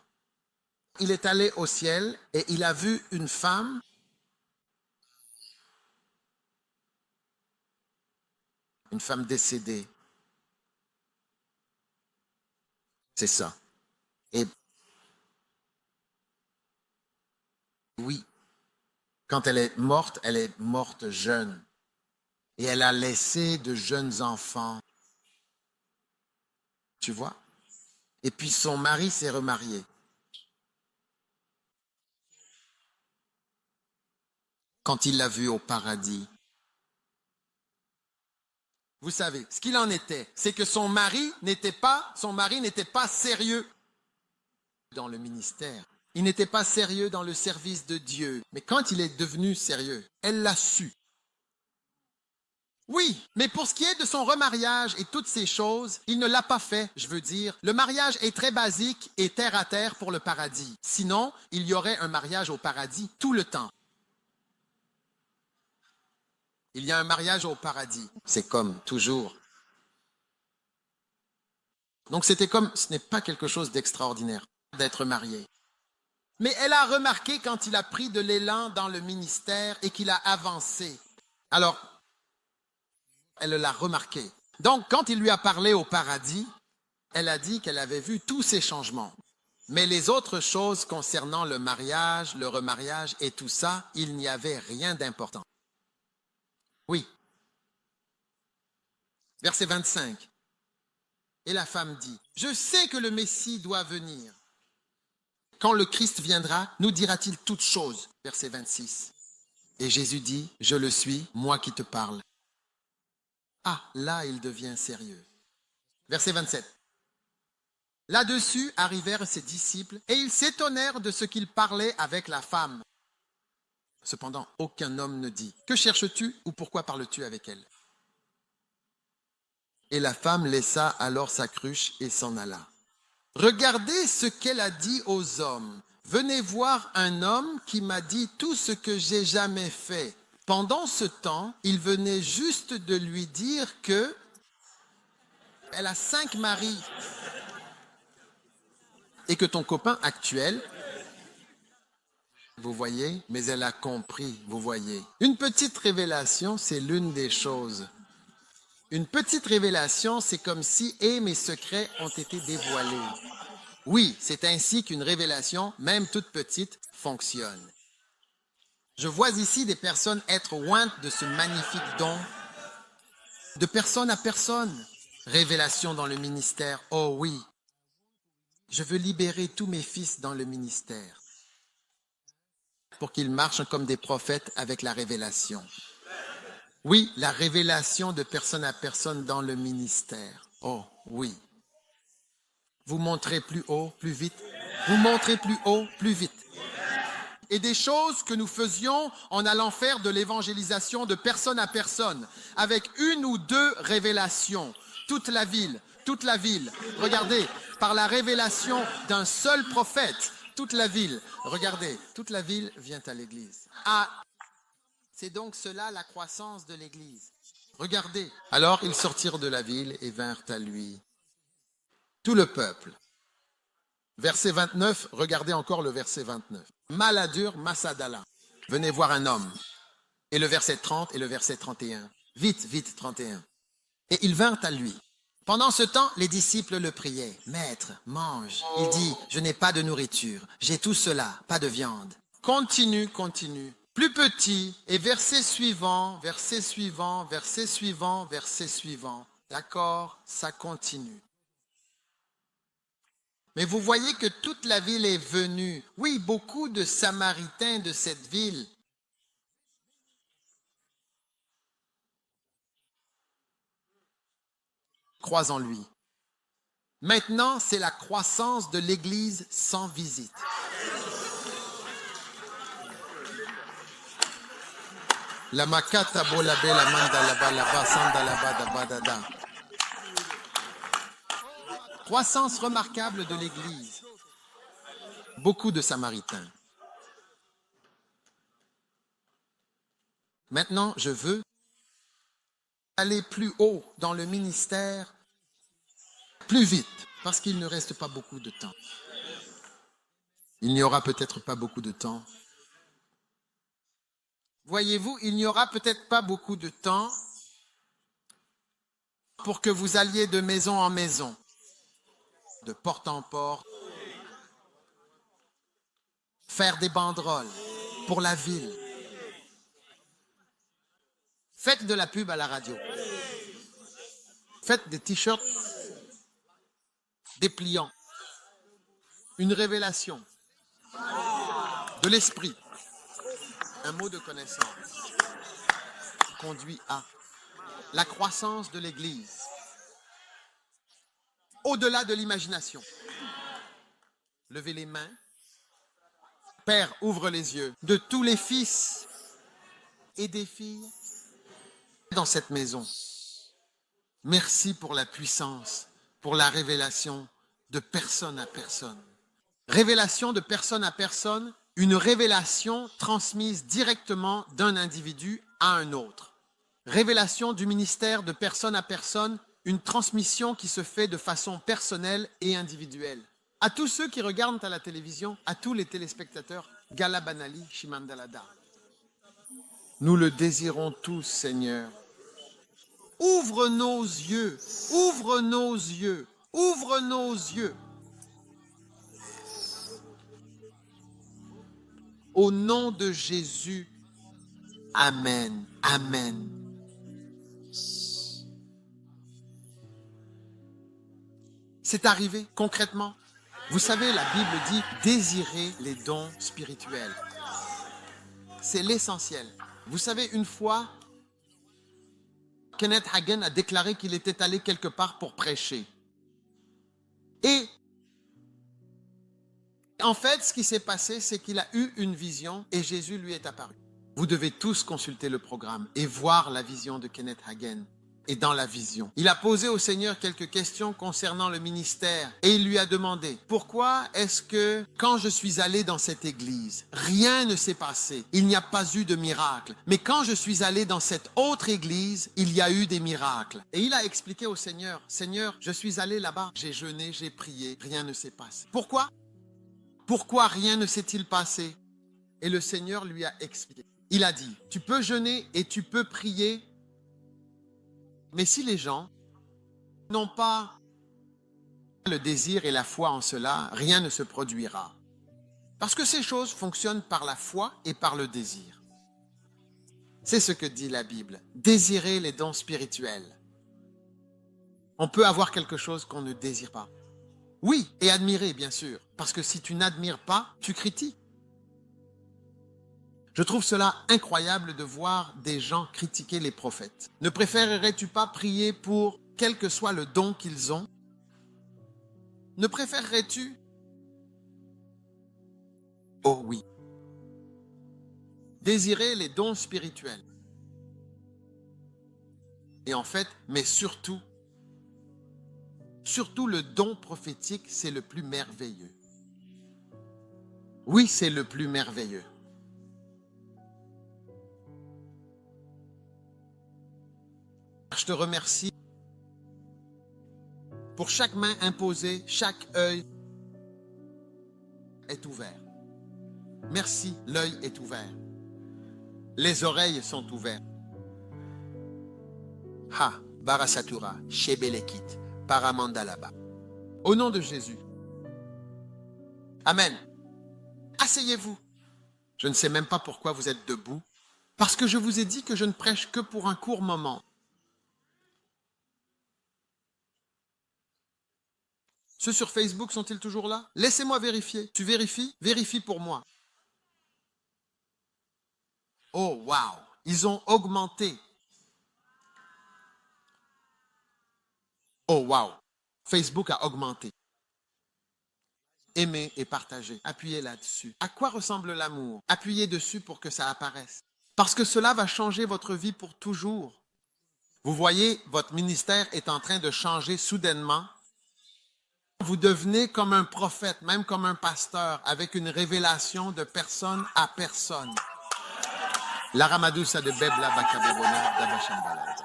il est allé au ciel et il a vu une femme décédée. C'est ça. Et oui, quand elle est morte jeune. Et elle a laissé de jeunes enfants. Tu vois? Et puis son mari s'est remarié. Quand il l'a vue au paradis. Vous savez, ce qu'il en était, c'est que son mari n'était pas sérieux dans le ministère. Il n'était pas sérieux dans le service de Dieu. Mais quand il est devenu sérieux, elle l'a su. Oui, mais pour ce qui est de son remariage et toutes ces choses, il ne l'a pas fait, je veux dire. Le mariage est très basique et terre à terre pour le paradis. Sinon, il y aurait un mariage au paradis tout le temps. Il y a un mariage au paradis. C'est comme toujours. Donc c'était comme, ce n'est pas quelque chose d'extraordinaire d'être marié. Mais elle a remarqué quand il a pris de l'élan dans le ministère et qu'il a avancé. Alors, elle l'a remarqué. Donc, quand il lui a parlé au paradis, elle a dit qu'elle avait vu tous ces changements. Mais les autres choses concernant le mariage, le remariage et tout ça, il n'y avait rien d'important. Oui. Verset 25. Et la femme dit, « Je sais que le Messie doit venir. Quand le Christ viendra, nous dira-t-il toutes choses. » Verset 26. Et Jésus dit, « Je le suis, moi qui te parle. » Ah, là, il devient sérieux. Verset 27. Là-dessus arrivèrent ses disciples et ils s'étonnèrent de ce qu'il parlait avec la femme. Cependant, aucun homme ne dit, « Que cherches-tu ou pourquoi parles-tu avec elle ?» Et la femme laissa alors sa cruche et s'en alla. Regardez ce qu'elle a dit aux hommes. Venez voir un homme qui m'a dit tout ce que j'ai jamais fait. Pendant ce temps, il venait juste de lui dire que elle a 5 maris et que ton copain actuel, vous voyez, mais elle a compris, vous voyez. Une petite révélation, c'est l'une des choses. Une petite révélation, c'est comme si mes secrets ont été dévoilés. Oui, c'est ainsi qu'une révélation, même toute petite, fonctionne. Je vois ici des personnes être ointes de ce magnifique don, de personne à personne. Révélation dans le ministère, oh oui. Je veux libérer tous mes fils dans le ministère pour qu'ils marchent comme des prophètes avec la révélation. Oui, la révélation de personne à personne dans le ministère. Oh, oui. Vous montrez plus haut, plus vite. Vous montrez plus haut, plus vite. Et des choses que nous faisions en allant faire de l'évangélisation de personne à personne, avec 1 ou 2 révélations. Toute la ville. Regardez, par la révélation d'un seul prophète, toute la ville. Regardez, toute la ville vient à l'église. Ah, c'est donc cela la croissance de l'Église. Regardez. Alors ils sortirent de la ville et vinrent à lui. Tout le peuple. Verset 29, regardez encore le verset 29. Maladur Massadala. Venez voir un homme. Et le verset 30 et le verset 31. Vite, 31. Et ils vinrent à lui. Pendant ce temps, les disciples le priaient. Maître, mange. Il dit, je n'ai pas de nourriture. J'ai tout cela, pas de viande. Continue. Plus petit, et verset suivant. D'accord, ça continue. Mais vous voyez que toute la ville est venue. Oui, beaucoup de Samaritains de cette ville. Croient en lui. Maintenant, c'est la croissance de l'Église sans visite. La makata bolabe la mandalaba la basandalaba da badada. Croissance remarquable de l'Église. Beaucoup de Samaritains. Maintenant, je veux aller plus haut dans le ministère, plus vite, parce qu'il ne reste pas beaucoup de temps. Il n'y aura peut-être pas beaucoup de temps. Voyez-vous, il n'y aura peut-être pas beaucoup de temps pour que vous alliez de maison en maison, de porte en porte, faire des banderoles pour la ville. Faites de la pub à la radio. Faites des t-shirts dépliants. Une révélation de l'esprit. Un mot de connaissance conduit à la croissance de l'Église. Au-delà de l'imagination. Levez les mains. Père, ouvre les yeux de tous les fils et des filles dans cette maison. Merci pour la puissance, pour la révélation de personne à personne. Révélation de personne à personne, une révélation transmise directement d'un individu à un autre. Révélation du ministère de personne à personne, une transmission qui se fait de façon personnelle et individuelle. À tous ceux qui regardent à la télévision, à tous les téléspectateurs, Gala Banali, Shimandalada. Nous le désirons tous, Seigneur. Ouvre nos yeux, ouvre nos yeux, ouvre nos yeux. Au nom de Jésus, Amen, Amen. C'est arrivé concrètement. Vous savez, la Bible dit désirer les dons spirituels. C'est l'essentiel. Vous savez, une fois, Kenneth Hagin a déclaré qu'il était allé quelque part pour prêcher. Et en fait, ce qui s'est passé, c'est qu'il a eu une vision et Jésus lui est apparu. Vous devez tous consulter le programme et voir la vision de Kenneth Hagin. Et dans la vision, il a posé au Seigneur quelques questions concernant le ministère et il lui a demandé, pourquoi est-ce que quand je suis allé dans cette église, rien ne s'est passé, il n'y a pas eu de miracle, mais quand je suis allé dans cette autre église, il y a eu des miracles. Et il a expliqué au Seigneur, Seigneur, je suis allé là-bas, j'ai jeûné, j'ai prié, rien ne s'est passé. Pourquoi? Pourquoi rien ne s'est-il passé? Et le Seigneur lui a expliqué. Il a dit, tu peux jeûner et tu peux prier, mais si les gens n'ont pas le désir et la foi en cela, rien ne se produira. Parce que ces choses fonctionnent par la foi et par le désir. C'est ce que dit la Bible. Désirer les dons spirituels. On peut avoir quelque chose qu'on ne désire pas. Oui, et admirer, bien sûr. Parce que si tu n'admires pas, tu critiques. Je trouve cela incroyable de voir des gens critiquer les prophètes. Ne préférerais-tu pas prier pour quel que soit le don qu'ils ont? Ne préférerais-tu? Oh oui. Désirer les dons spirituels. Et en fait, mais surtout le don prophétique, c'est le plus merveilleux. Oui, c'est le plus merveilleux. Je te remercie pour chaque main imposée, chaque œil est ouvert. Merci, l'œil est ouvert. Les oreilles sont ouvertes. Ha, Barasatura, Shebelekit, Paramandalaba. Au nom de Jésus. Amen. Asseyez-vous. Je ne sais même pas pourquoi vous êtes debout. Parce que je vous ai dit que je ne prêche que pour un court moment. Ceux sur Facebook sont-ils toujours là? Laissez-moi vérifier. Tu vérifies? Vérifie pour moi. Oh, wow! Ils ont augmenté. Oh, wow! Facebook a augmenté. Aimez et partagez. Appuyez là-dessus. À quoi ressemble l'amour? Appuyez dessus pour que ça apparaisse. Parce que cela va changer votre vie pour toujours. Vous voyez, votre ministère est en train de changer soudainement. Vous devenez comme un prophète, même comme un pasteur, avec une révélation de personne à personne. La Ramadousa de Bebla Bakabebona d'Abachambalada.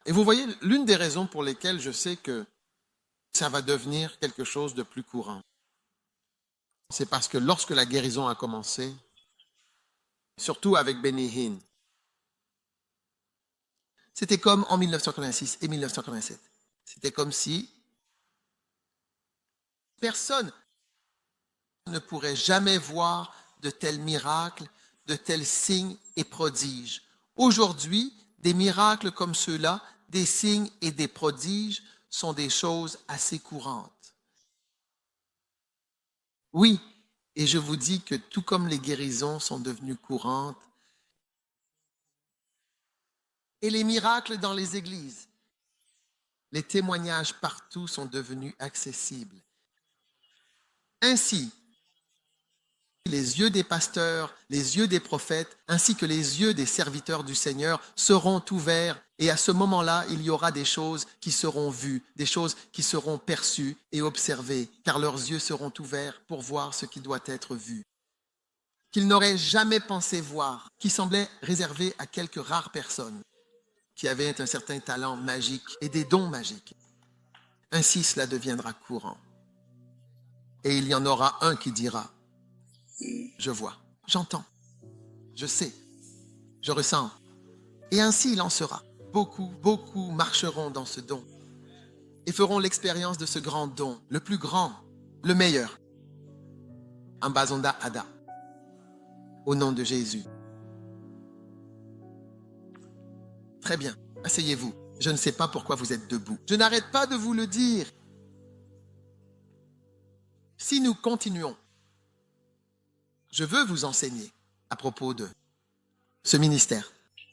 Et vous voyez, l'une des raisons pour lesquelles je sais que ça va devenir quelque chose de plus courant, c'est parce que lorsque la guérison a commencé, surtout avec Benny Hinn, c'était comme en 1986 et 1987. C'était comme si personne ne pourrait jamais voir de tels miracles, de tels signes et prodiges. Aujourd'hui, des miracles comme ceux-là, des signes et des prodiges sont des choses assez courantes. Oui, et je vous dis que tout comme les guérisons sont devenues courantes, et les miracles dans les églises, les témoignages partout sont devenus accessibles. Ainsi, les yeux des pasteurs, les yeux des prophètes, ainsi que les yeux des serviteurs du Seigneur seront ouverts et à ce moment-là, il y aura des choses qui seront vues, des choses qui seront perçues et observées, car leurs yeux seront ouverts pour voir ce qui doit être vu. qu'il n'aurait jamais pensé voir, qui semblait réservé à quelques rares personnes qui avaient un certain talent magique et des dons magiques. Ainsi, cela deviendra courant. Et il y en aura un qui dira, je vois, j'entends, je sais, je ressens. Et ainsi il en sera. Beaucoup marcheront dans ce don et feront l'expérience de ce grand don, le plus grand, le meilleur. Ambazonda Ada, au nom de Jésus. Très bien, asseyez-vous. Je ne sais pas pourquoi vous êtes debout. Je n'arrête pas de vous le dire. Si nous continuons, je veux vous enseigner à propos de ce ministère,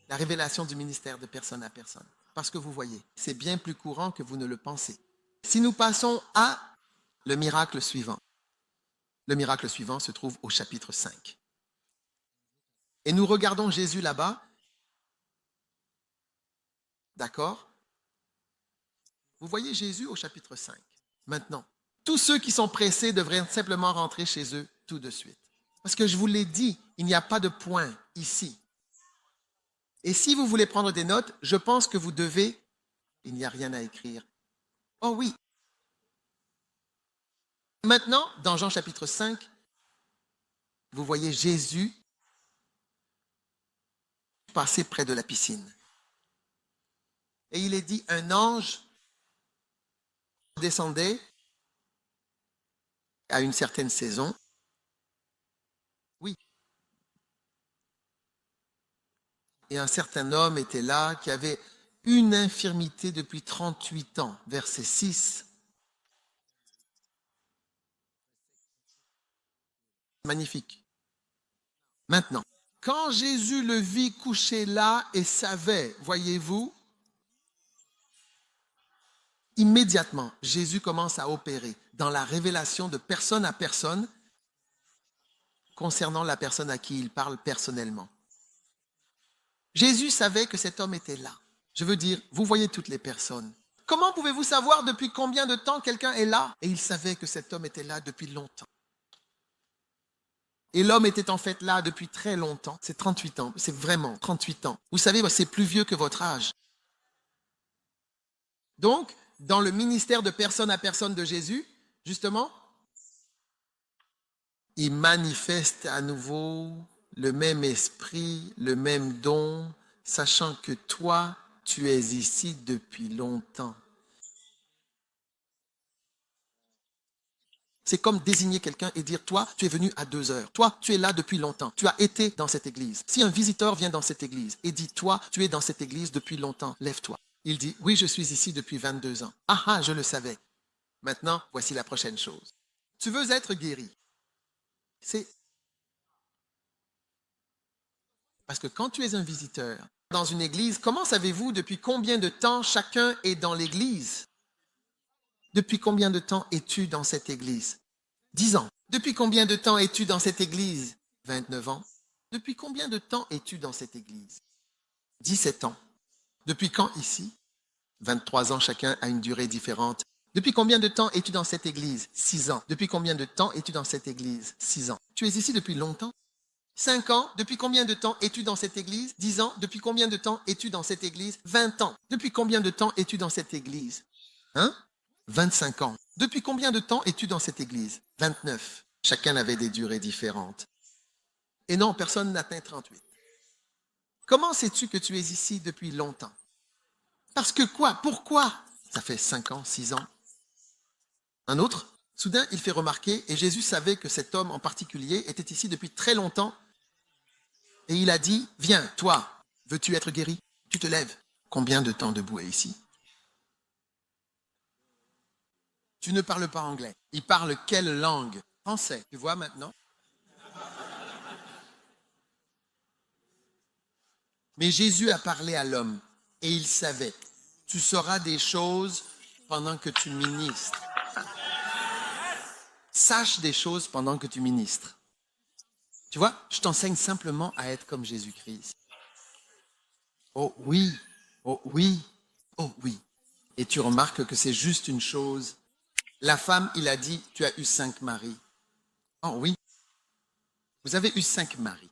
la révélation du ministère de personne à personne. Parce que vous voyez, c'est bien plus courant que vous ne le pensez. Si nous passons à le miracle suivant. Le miracle suivant se trouve au chapitre 5. Et nous regardons Jésus là-bas. D'accord? Vous voyez Jésus au chapitre 5. Maintenant, tous ceux qui sont pressés devraient simplement rentrer chez eux tout de suite. Parce que je vous l'ai dit, il n'y a pas de point ici. Et si vous voulez prendre des notes, je pense que vous devez, il n'y a rien à écrire. Oh oui. Maintenant, dans Jean chapitre 5, vous voyez Jésus passer près de la piscine. Et il est dit, un ange descendait à une certaine saison. Oui. Et un certain homme était là qui avait une infirmité depuis 38 ans, verset 6. Magnifique. Maintenant, quand Jésus le vit couché là et savait, voyez-vous, immédiatement, Jésus commence à opérer dans la révélation de personne à personne concernant la personne à qui il parle personnellement. Jésus savait que cet homme était là. Je veux dire, vous voyez toutes les personnes. Comment pouvez-vous savoir depuis combien de temps quelqu'un est là? Et il savait que cet homme était là depuis longtemps. Et l'homme était en fait là depuis très longtemps. C'est 38 ans. C'est vraiment 38 ans. Vous savez, c'est plus vieux que votre âge. Donc, dans le ministère de personne à personne de Jésus, justement, il manifeste à nouveau le même esprit, le même don, sachant que toi, tu es ici depuis longtemps. C'est comme désigner quelqu'un et dire, toi, tu es venu à 2 heures. Toi, tu es là depuis longtemps. Tu as été dans cette église. Si un visiteur vient dans cette église et dit, toi, tu es dans cette église depuis longtemps, lève-toi. Il dit, oui, je suis ici depuis 22 ans. Ah, je le savais. Maintenant, voici la prochaine chose. Tu veux être guéri. C'est parce que quand tu es un visiteur dans une église, comment savez-vous depuis combien de temps chacun est dans l'église? Depuis combien de temps es-tu dans cette église? 10 ans. Depuis combien de temps es-tu dans cette église? 29 ans. Depuis combien de temps es-tu dans cette église? 17 ans. Depuis quand ici? 23 ans, chacun a une durée différente. Depuis combien de temps es-tu dans cette église? 6 ans. Depuis combien de temps es-tu dans cette église? 6 ans. Tu es ici depuis longtemps? 5 ans. Depuis combien de temps es-tu dans cette église? 10 ans. Depuis combien de temps es-tu dans cette église? 20 ans. Depuis combien de temps es-tu dans cette église? 25 ans. Depuis combien de temps es-tu dans cette église? 29. Chacun avait des durées différentes. Et non, personne n'atteint 38. Comment sais-tu que tu es ici depuis longtemps? Parce que quoi? Pourquoi? Ça fait 5 ans, 6 ans. Un autre, soudain, il fait remarquer, et Jésus savait que cet homme en particulier était ici depuis très longtemps. Et il a dit, viens, toi, veux-tu être guéri? Tu te lèves. Combien de temps debout est ici? Tu ne parles pas anglais. Il parle quelle langue? Français. Tu vois maintenant? Mais Jésus a parlé à l'homme et il savait. Tu sauras des choses pendant que tu ministres. Sache des choses pendant que tu ministres. Tu vois, je t'enseigne simplement à être comme Jésus-Christ. Oh oui, oh oui, oh oui. Et tu remarques que c'est juste une chose. La femme, il a dit, tu as eu 5 maris. Oh oui. Vous avez eu 5 maris.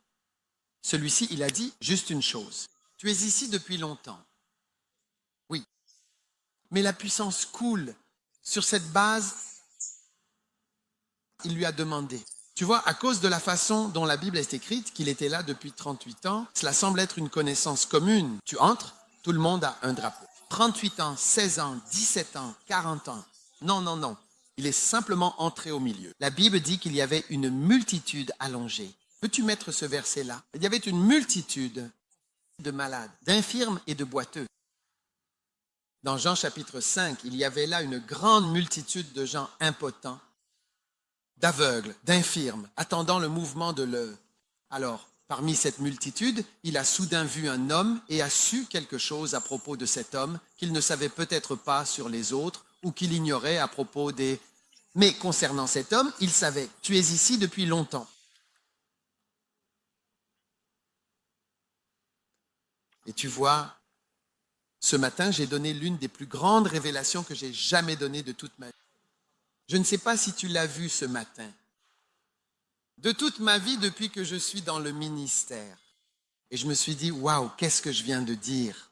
Celui-ci, il a dit juste une chose. Tu es ici depuis longtemps. Oui. Mais la puissance coule. Sur cette base, il lui a demandé. Tu vois, à cause de la façon dont la Bible est écrite, qu'il était là depuis 38 ans, cela semble être une connaissance commune. Tu entres, tout le monde a un drapeau. 38 ans, 16 ans, 17 ans, 40 ans. Non, non, non. Il est simplement entré au milieu. La Bible dit qu'il y avait une multitude allongée. Peux-tu mettre ce verset-là? Il y avait une multitude de malades, d'infirmes et de boiteux. Dans Jean chapitre 5, il y avait là une grande multitude de gens impotents, d'aveugles, d'infirmes, attendant le mouvement de l'œuvre. Alors, parmi cette multitude, il a soudain vu un homme et a su quelque chose à propos de cet homme qu'il ne savait peut-être pas sur les autres ou qu'il ignorait à propos des... Mais concernant cet homme, il savait, tu es ici depuis longtemps. Et tu vois, ce matin, j'ai donné l'une des plus grandes révélations que j'ai jamais données de toute ma vie. Je ne sais pas si tu l'as vu ce matin. De toute ma vie, depuis que je suis dans le ministère. Et je me suis dit, waouh, qu'est-ce que je viens de dire?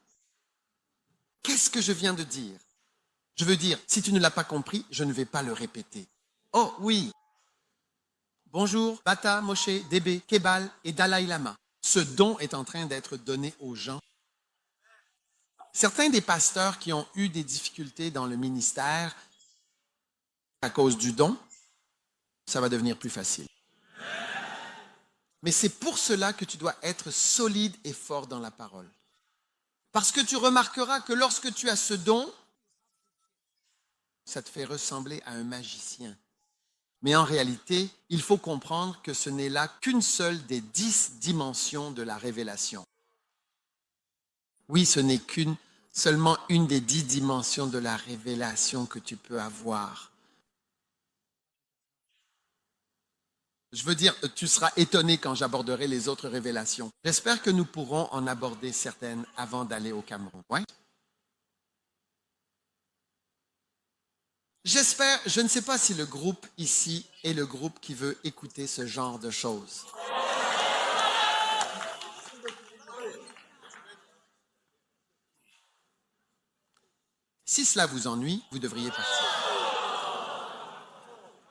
Qu'est-ce que je viens de dire? Je veux dire, si tu ne l'as pas compris, je ne vais pas le répéter. Oh oui. Bonjour, Bata, Moshe, Débé, Kebal et Dalai Lama. Ce don est en train d'être donné aux gens. Certains des pasteurs qui ont eu des difficultés dans le ministère à cause du don, ça va devenir plus facile. Mais c'est pour cela que tu dois être solide et fort dans la parole. Parce que tu remarqueras que lorsque tu as ce don, ça te fait ressembler à un magicien. Mais en réalité, il faut comprendre que ce n'est là qu'une seule des 10 dimensions de la révélation. Oui, ce n'est seulement une des 10 dimensions de la révélation que tu peux avoir. Je veux dire, tu seras étonné quand j'aborderai les autres révélations. J'espère que nous pourrons en aborder certaines avant d'aller au Cameroun. Ouais? J'espère, je ne sais pas si le groupe ici est le groupe qui veut écouter ce genre de choses. Si cela vous ennuie, vous devriez partir.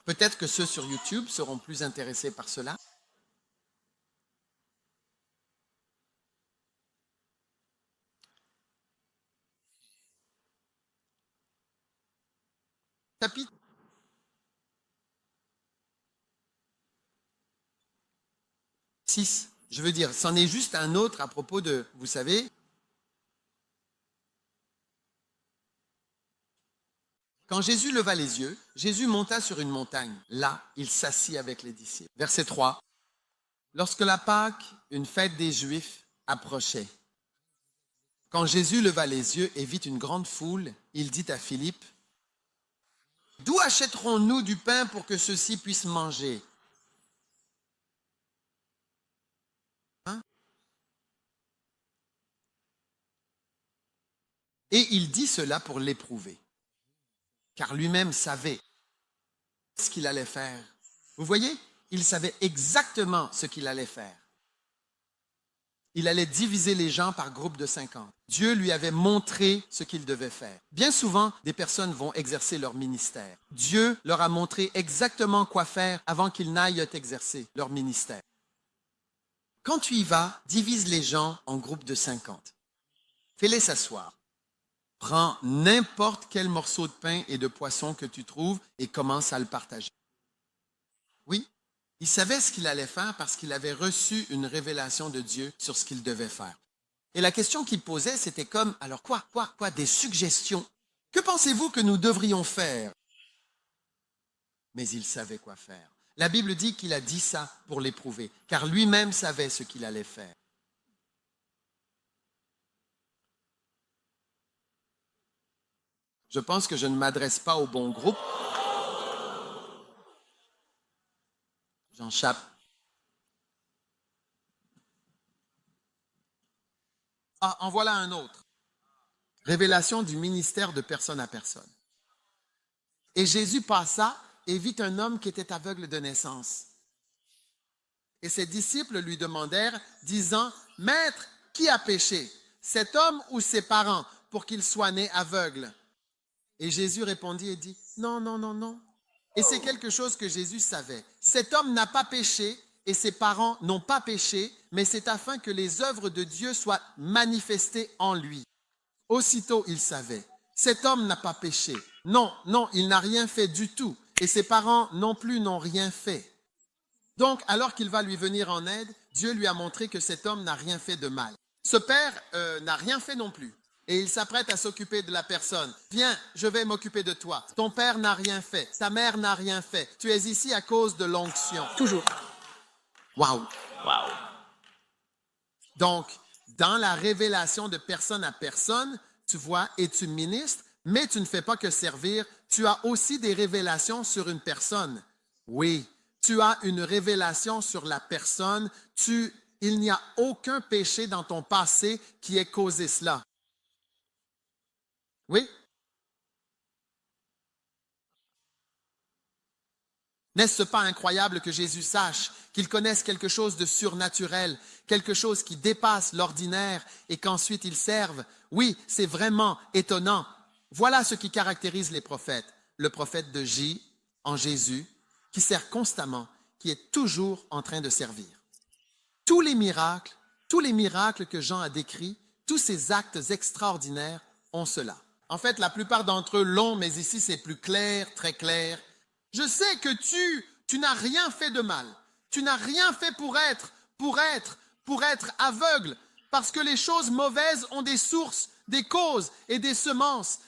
Peut-être que ceux sur YouTube seront plus intéressés par cela. Chapitre 6. Je veux dire, c'en est juste un autre à propos de, vous savez, quand Jésus leva les yeux, Jésus monta sur une montagne. Là, il s'assit avec les disciples. Verset 3. Lorsque la Pâque, une fête des Juifs, approchait, quand Jésus leva les yeux et vit une grande foule, il dit à Philippe, « D'où achèterons-nous du pain pour que ceux-ci puissent manger ?» Hein? Et il dit cela pour l'éprouver, car lui-même savait ce qu'il allait faire. Vous voyez, il savait exactement ce qu'il allait faire. Il allait diviser les gens par groupe de 50. Dieu lui avait montré ce qu'il devait faire. Bien souvent, des personnes vont exercer leur ministère. Dieu leur a montré exactement quoi faire avant qu'ils n'aillent exercer leur ministère. Quand tu y vas, divise les gens en groupes de 50. Fais-les s'asseoir. Prends n'importe quel morceau de pain et de poisson que tu trouves et commence à le partager. Oui, il savait ce qu'il allait faire parce qu'il avait reçu une révélation de Dieu sur ce qu'il devait faire. Et la question qu'il posait, c'était comme, alors quoi, des suggestions. Que pensez-vous que nous devrions faire? Mais il savait quoi faire. La Bible dit qu'il a dit ça pour l'éprouver, car lui-même savait ce qu'il allait faire. Je pense que je ne m'adresse pas au bon groupe. Jean Chap. Ah, en voilà un autre. Révélation du ministère de personne à personne. Et Jésus passa et vit un homme qui était aveugle de naissance. Et ses disciples lui demandèrent, disant, « Maître, qui a péché, cet homme ou ses parents, pour qu'il soit né aveugle ?» Et Jésus répondit et dit, « Non, non, non, non. » Et c'est quelque chose que Jésus savait. Cet homme n'a pas péché et ses parents n'ont pas péché, mais c'est afin que les œuvres de Dieu soient manifestées en lui. Aussitôt, il savait. Cet homme n'a pas péché. Non, non, il n'a rien fait du tout. Et ses parents non plus n'ont rien fait. Donc, alors qu'il va lui venir en aide, Dieu lui a montré que cet homme n'a rien fait de mal. Ce père n'a rien fait non plus. Et il s'apprête à s'occuper de la personne. Viens, je vais m'occuper de toi. Ton père n'a rien fait. Ta mère n'a rien fait. Tu es ici à cause de l'onction.
Toujours.
Waouh! Wow. Donc, dans la révélation de personne à personne, tu vois, et tu ministres, mais tu ne fais pas que servir. Tu as aussi des révélations sur une personne. Oui, tu as une révélation sur la personne. Il n'y a aucun péché dans ton passé qui ait causé cela. Oui? N'est-ce pas incroyable que Jésus sache qu'il connaisse quelque chose de surnaturel, quelque chose qui dépasse l'ordinaire et qu'ensuite il serve? Oui, c'est vraiment étonnant. Voilà ce qui caractérise les prophètes. Le prophète de J en Jésus, qui sert constamment, qui est toujours en train de servir. Tous les miracles que Jean a décrits, tous ces actes extraordinaires ont cela. En fait, la plupart d'entre eux l'ont, mais ici c'est plus clair, très clair. Je sais que tu n'as rien fait de mal. Tu n'as rien fait pour être aveugle, parce que les choses mauvaises ont des sources, des causes et des semences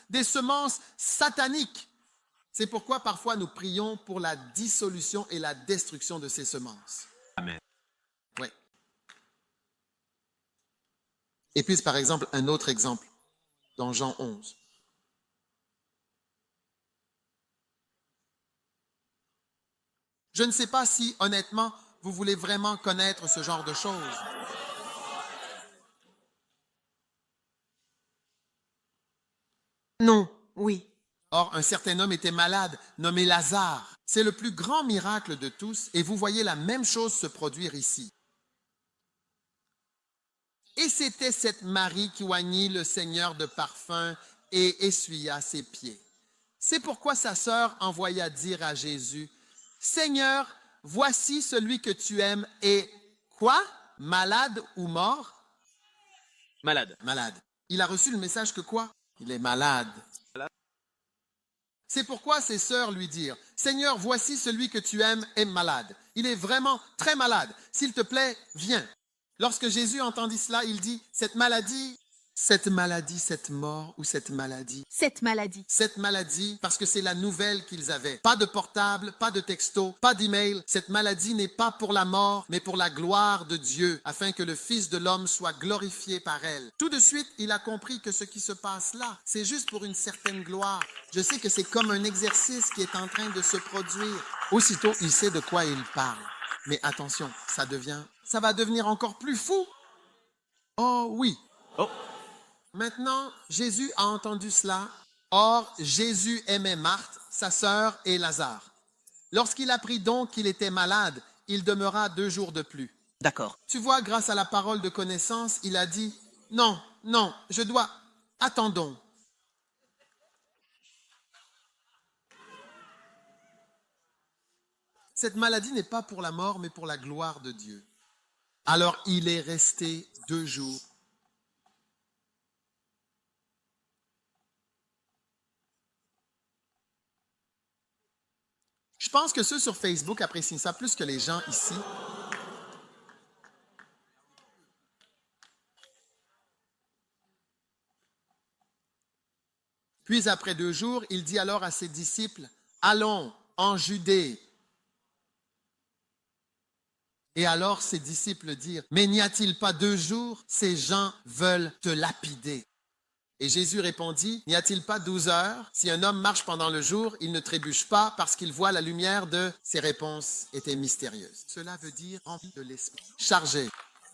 sataniques. C'est pourquoi parfois nous prions pour la dissolution et la destruction de ces semences.
Amen.
Oui. Et puis, par exemple, un autre exemple dans Jean 11. Je ne sais pas si, honnêtement, vous voulez vraiment connaître ce genre de choses.
Non. Oui.
Or, un certain homme était malade, nommé Lazare. C'est le plus grand miracle de tous, et vous voyez la même chose se produire ici. Et c'était cette Marie qui oignit le Seigneur de parfum et essuya ses pieds. C'est pourquoi sa sœur envoya dire à Jésus, « Seigneur, voici celui que tu aimes est quoi? Malade ou mort? »
Malade.
Malade. Il a reçu le message que quoi? Il est malade. C'est pourquoi ses sœurs lui dirent, « Seigneur, voici celui que tu aimes est malade. Il est vraiment très malade. S'il te plaît, viens. » Lorsque Jésus entendit cela, il dit, « Cette maladie, cette mort ou cette maladie. »
Cette maladie.
Cette maladie, parce que c'est la nouvelle qu'ils avaient. Pas de portable, pas de texto, pas d'email. Cette maladie n'est pas pour la mort, mais pour la gloire de Dieu, afin que le Fils de l'homme soit glorifié par elle. Tout de suite, il a compris que ce qui se passe là, c'est juste pour une certaine gloire. Je sais que c'est comme un exercice qui est en train de se produire. Aussitôt, il sait de quoi il parle. Mais attention, ça va devenir encore plus fou. Oh oui.
Oh.
Maintenant, Jésus a entendu cela. Or, Jésus aimait Marthe, sa sœur et Lazare. Lorsqu'il apprit donc qu'il était malade, il demeura 2 jours de plus.
D'accord.
Tu vois, grâce à la parole de connaissance, il a dit, « Non, non, attendons. » Cette maladie n'est pas pour la mort, mais pour la gloire de Dieu. Alors, il est resté 2 jours. Je pense que ceux sur Facebook apprécient ça plus que les gens ici. Puis après 2 jours, il dit alors à ses disciples, « Allons en Judée. » Et alors ses disciples dirent, « Mais n'y a-t-il pas 2 jours? Ces gens veulent te lapider. » Et Jésus répondit, « N'y a-t-il pas 12 heures? Si un homme marche pendant le jour, il ne trébuche pas parce qu'il voit la lumière de... » Ses réponses étaient mystérieuses. Cela veut dire rempli de l'esprit. Chargé.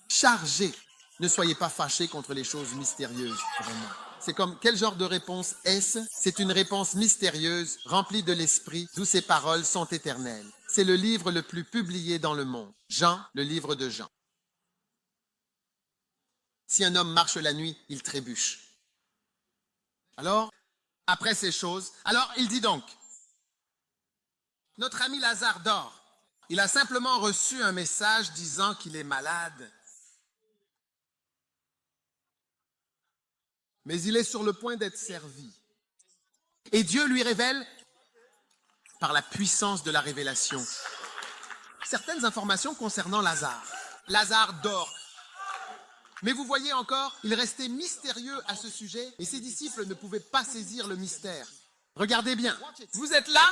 Chargé. Ne soyez pas fâchés contre les choses mystérieuses, vraiment. C'est comme, quel genre de réponse est-ce? C'est une réponse mystérieuse, remplie de l'esprit, d'où ces paroles sont éternelles. C'est le livre le plus publié dans le monde. Jean, le livre de Jean. Si un homme marche la nuit, il trébuche. Alors, après ces choses, alors il dit donc, notre ami Lazare dort. Il a simplement reçu un message disant qu'il est malade. Mais il est sur le point d'être servi. Et Dieu lui révèle, par la puissance de la révélation, certaines informations concernant Lazare. Lazare dort. Mais vous voyez encore, il restait mystérieux à ce sujet et ses disciples ne pouvaient pas saisir le mystère. Regardez bien, vous êtes là?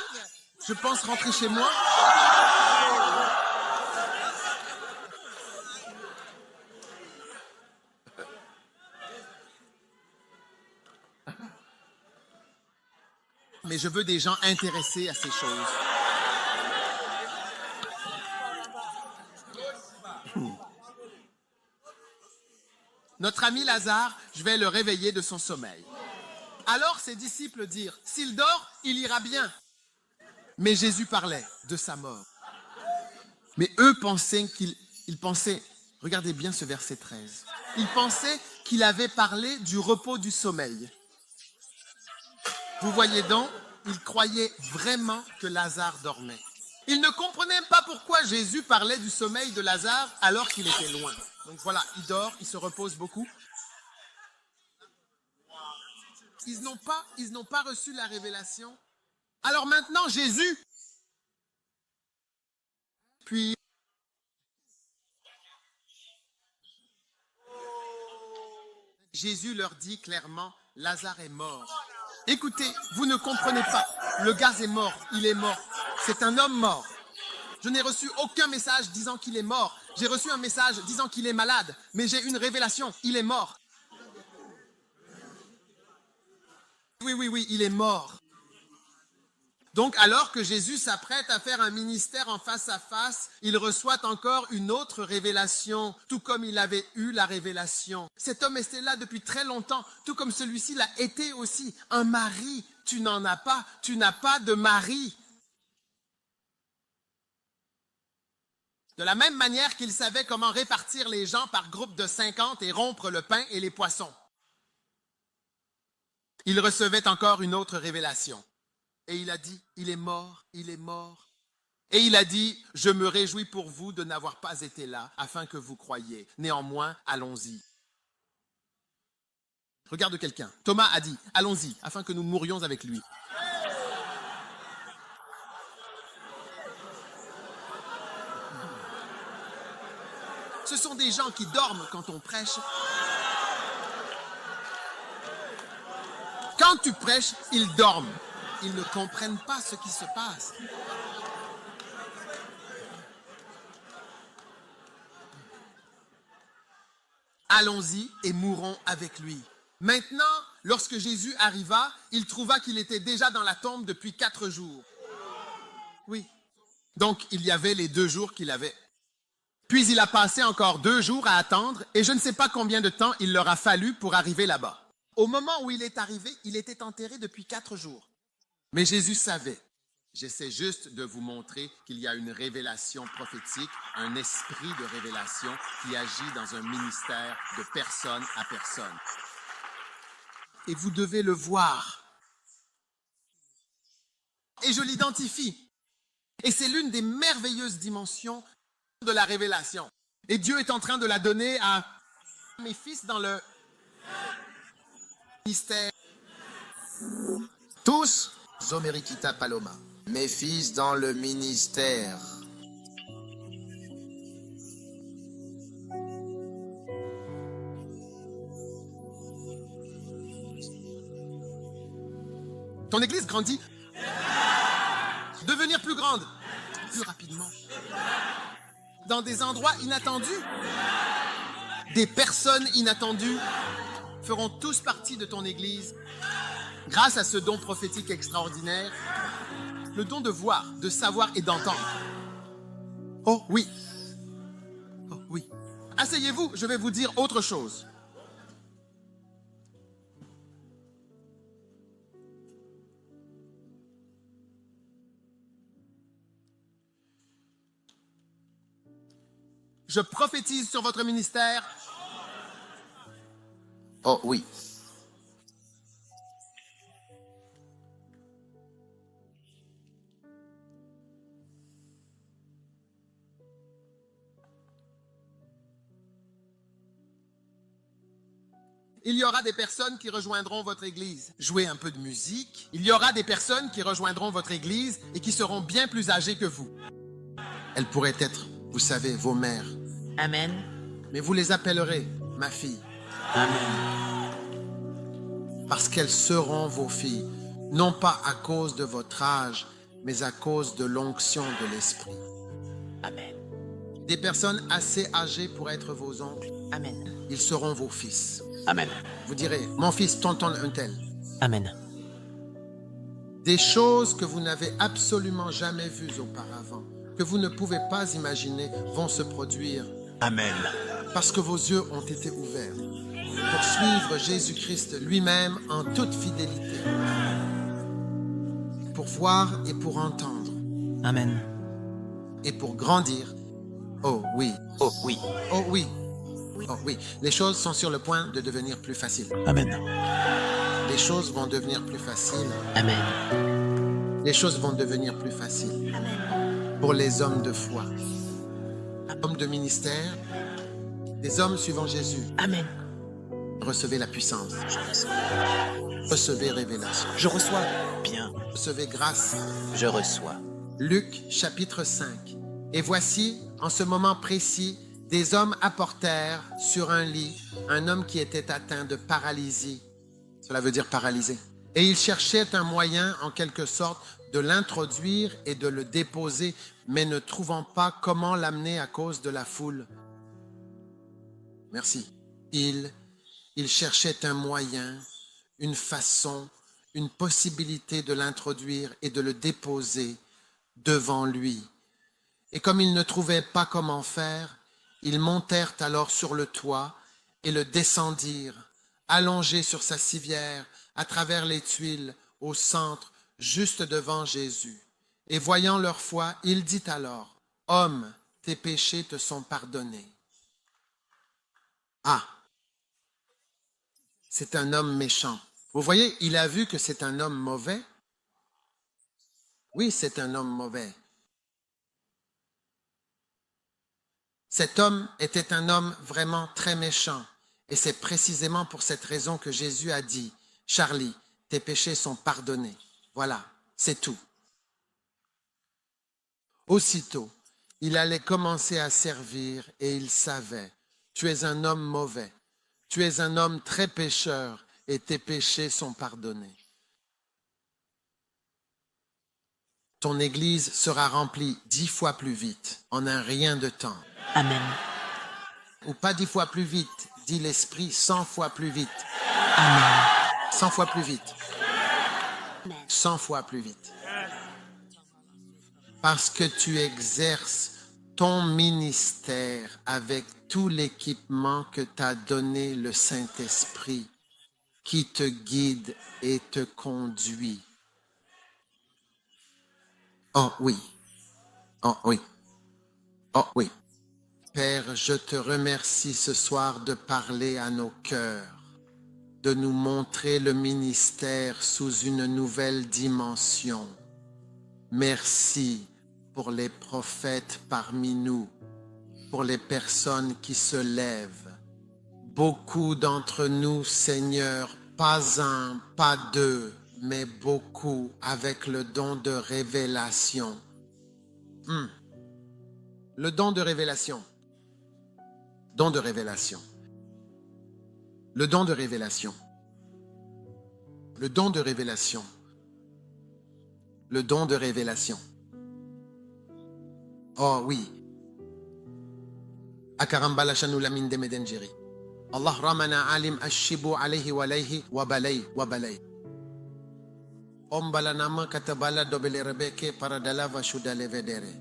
Je pense rentrer chez moi. Mais je veux des gens intéressés à ces choses. Notre ami Lazare, je vais le réveiller de son sommeil. Alors ses disciples dirent, s'il dort, il ira bien. Mais Jésus parlait de sa mort. Mais eux pensaient regardez bien ce verset 13, ils pensaient qu'il avait parlé du repos du sommeil. Vous voyez donc, ils croyaient vraiment que Lazare dormait. Ils ne comprenaient pas pourquoi Jésus parlait du sommeil de Lazare alors qu'il était loin. Donc voilà, il dort, il se repose beaucoup. Ils n'ont pas reçu la révélation. Alors maintenant, Jésus, puis Jésus leur dit clairement, Lazare est mort. Écoutez, vous ne comprenez pas. Le gars est mort, il est mort. C'est un homme mort. Je n'ai reçu aucun message disant qu'il est mort. J'ai reçu un message disant qu'il est malade, mais j'ai une révélation, il est mort. Oui, il est mort. Donc, alors que Jésus s'apprête à faire un ministère en face à face, il reçoit encore une autre révélation, tout comme il avait eu la révélation. Cet homme était là depuis très longtemps, tout comme celui-ci l'a été aussi. Un mari, tu n'en as pas, tu n'as pas de mari. De la même manière qu'il savait comment répartir les gens par groupe de 50 et rompre le pain et les poissons. Il recevait encore une autre révélation. Et il a dit, il est mort, il est mort. Et il a dit, je me réjouis pour vous de n'avoir pas été là, afin que vous croyiez. Néanmoins, allons-y. Regarde quelqu'un. Thomas a dit, allons-y, afin que nous mourions avec lui. Ce sont des gens qui dorment quand on prêche. Quand tu prêches, ils dorment. Ils ne comprennent pas ce qui se passe. Allons-y et mourons avec lui. Maintenant, lorsque Jésus arriva, il trouva qu'il était déjà dans la tombe depuis 4 jours. Oui. Donc, il y avait les 2 jours qu'il avait. Puis il a passé encore 2 jours à attendre et je ne sais pas combien de temps il leur a fallu pour arriver là-bas. Au moment où il est arrivé, il était enterré depuis 4 jours. Mais Jésus savait. J'essaie juste de vous montrer qu'il y a une révélation prophétique, un esprit de révélation qui agit dans un ministère de personne à personne. Et vous devez le voir. Et je l'identifie. Et c'est l'une des merveilleuses dimensions de la révélation. Et Dieu est en train de la donner à mes fils dans le ministère.
Tous, Zomerikita Paloma, mes fils dans le ministère.
Ton église grandit. Devenir plus grande. Plus rapidement. Dans des endroits inattendus. Des personnes inattendues feront tous partie de ton église. Grâce à ce don prophétique extraordinaire, le don de voir, de savoir et d'entendre. Oh oui. Oh oui. Asseyez-vous, je vais vous dire autre chose.
Je prophétise sur votre ministère.
Oh oui.
Il y aura des personnes qui rejoindront votre église. Jouez un peu de musique. Il y aura des personnes qui rejoindront votre église et qui seront bien plus âgées que vous. Elles pourraient être, vous savez, vos mères.
Amen.
Mais vous les appellerez ma fille.
Amen.
Parce qu'elles seront vos filles, non pas à cause de votre âge, mais à cause de l'onction de l'Esprit.
Amen.
Des personnes assez âgées pour être vos oncles,
Amen.
ils seront vos fils.
Amen.
Vous direz, mon fils, tonton un tel.
Amen.
Des choses que vous n'avez absolument jamais vues auparavant, que vous ne pouvez pas imaginer, vont se produire.
Amen.
Parce que vos yeux ont été ouverts pour suivre Jésus-Christ lui-même en toute fidélité, pour voir et pour entendre,
Amen.
et pour grandir. Oh oui,
Oh oui.
oh oui, oh oui. Les choses sont sur le point de devenir plus faciles.
Amen.
Les choses vont devenir plus faciles.
Amen.
Les choses vont devenir plus faciles pour les hommes de foi, hommes de ministère, des hommes suivant Jésus.
Amen.
Recevez la puissance. Recevez révélation.
Je reçois.
Bien.
Recevez grâce.
Je reçois.
Luc chapitre 5. Et voici, en ce moment précis, des hommes apportèrent sur un lit un homme qui était atteint de paralysie. Cela veut dire paralysé. Et ils cherchaient un moyen, en quelque sorte, de l'introduire et de le déposer, mais ne trouvant pas comment l'amener à cause de la foule. Merci. Ils cherchaient un moyen, une façon, une possibilité de l'introduire et de le déposer devant lui. Et comme ils ne trouvaient pas comment faire, ils montèrent alors sur le toit et le descendirent, allongé sur sa civière, à travers les tuiles, au centre, juste devant Jésus. Et voyant leur foi, il dit alors, « Homme, tes péchés te sont pardonnés. » Ah, c'est un homme méchant. Vous voyez, il a vu que c'est un homme mauvais. Oui, c'est un homme mauvais. Cet homme était un homme vraiment très méchant. Et c'est précisément pour cette raison que Jésus a dit, « Charlie, tes péchés sont pardonnés. » Voilà, c'est tout. Aussitôt, il allait commencer à servir et il savait, « Tu es un homme mauvais. Tu es un homme très pécheur et tes péchés sont pardonnés. » Ton église sera remplie 10 fois plus vite en un rien de temps.
Amen.
Ou pas 10 fois plus vite, dit l'Esprit, 100 fois plus vite.
Amen.
100 fois plus vite. 100 fois plus vite. Parce que tu exerces ton ministère avec tout l'équipement que t'a donné le Saint-Esprit qui te guide et te conduit. Oh oui. Oh oui. Oh oui. Père, je te remercie ce soir de parler à nos cœurs, de nous montrer le ministère sous une nouvelle dimension. Merci pour les prophètes parmi nous, pour les personnes qui se lèvent. Beaucoup d'entre nous, Seigneur, pas un, pas deux, mais beaucoup avec le don de révélation. Le don de révélation. Don de révélation. Le don de révélation. Le don de révélation. Le don de révélation. Oh oui. Akarambala shanula min de medenjiri. Allah ramana alim ashibu alayhi wa alayhi wa balay wa balay. Ombala nama katabala dobele rebeke paradala va shudale vedere.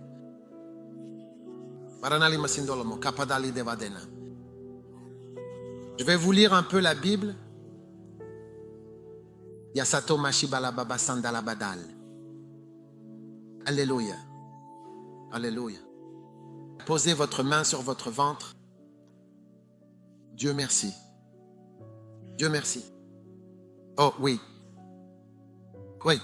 Paranali masindolomo kapadali devadena. Je vais vous lire un peu la Bible. Yasato mashibala baba sandala badal. Alléluia. Alléluia.
posez votre main sur votre ventre. Dieu merci. Dieu merci. Oh oui. Oui.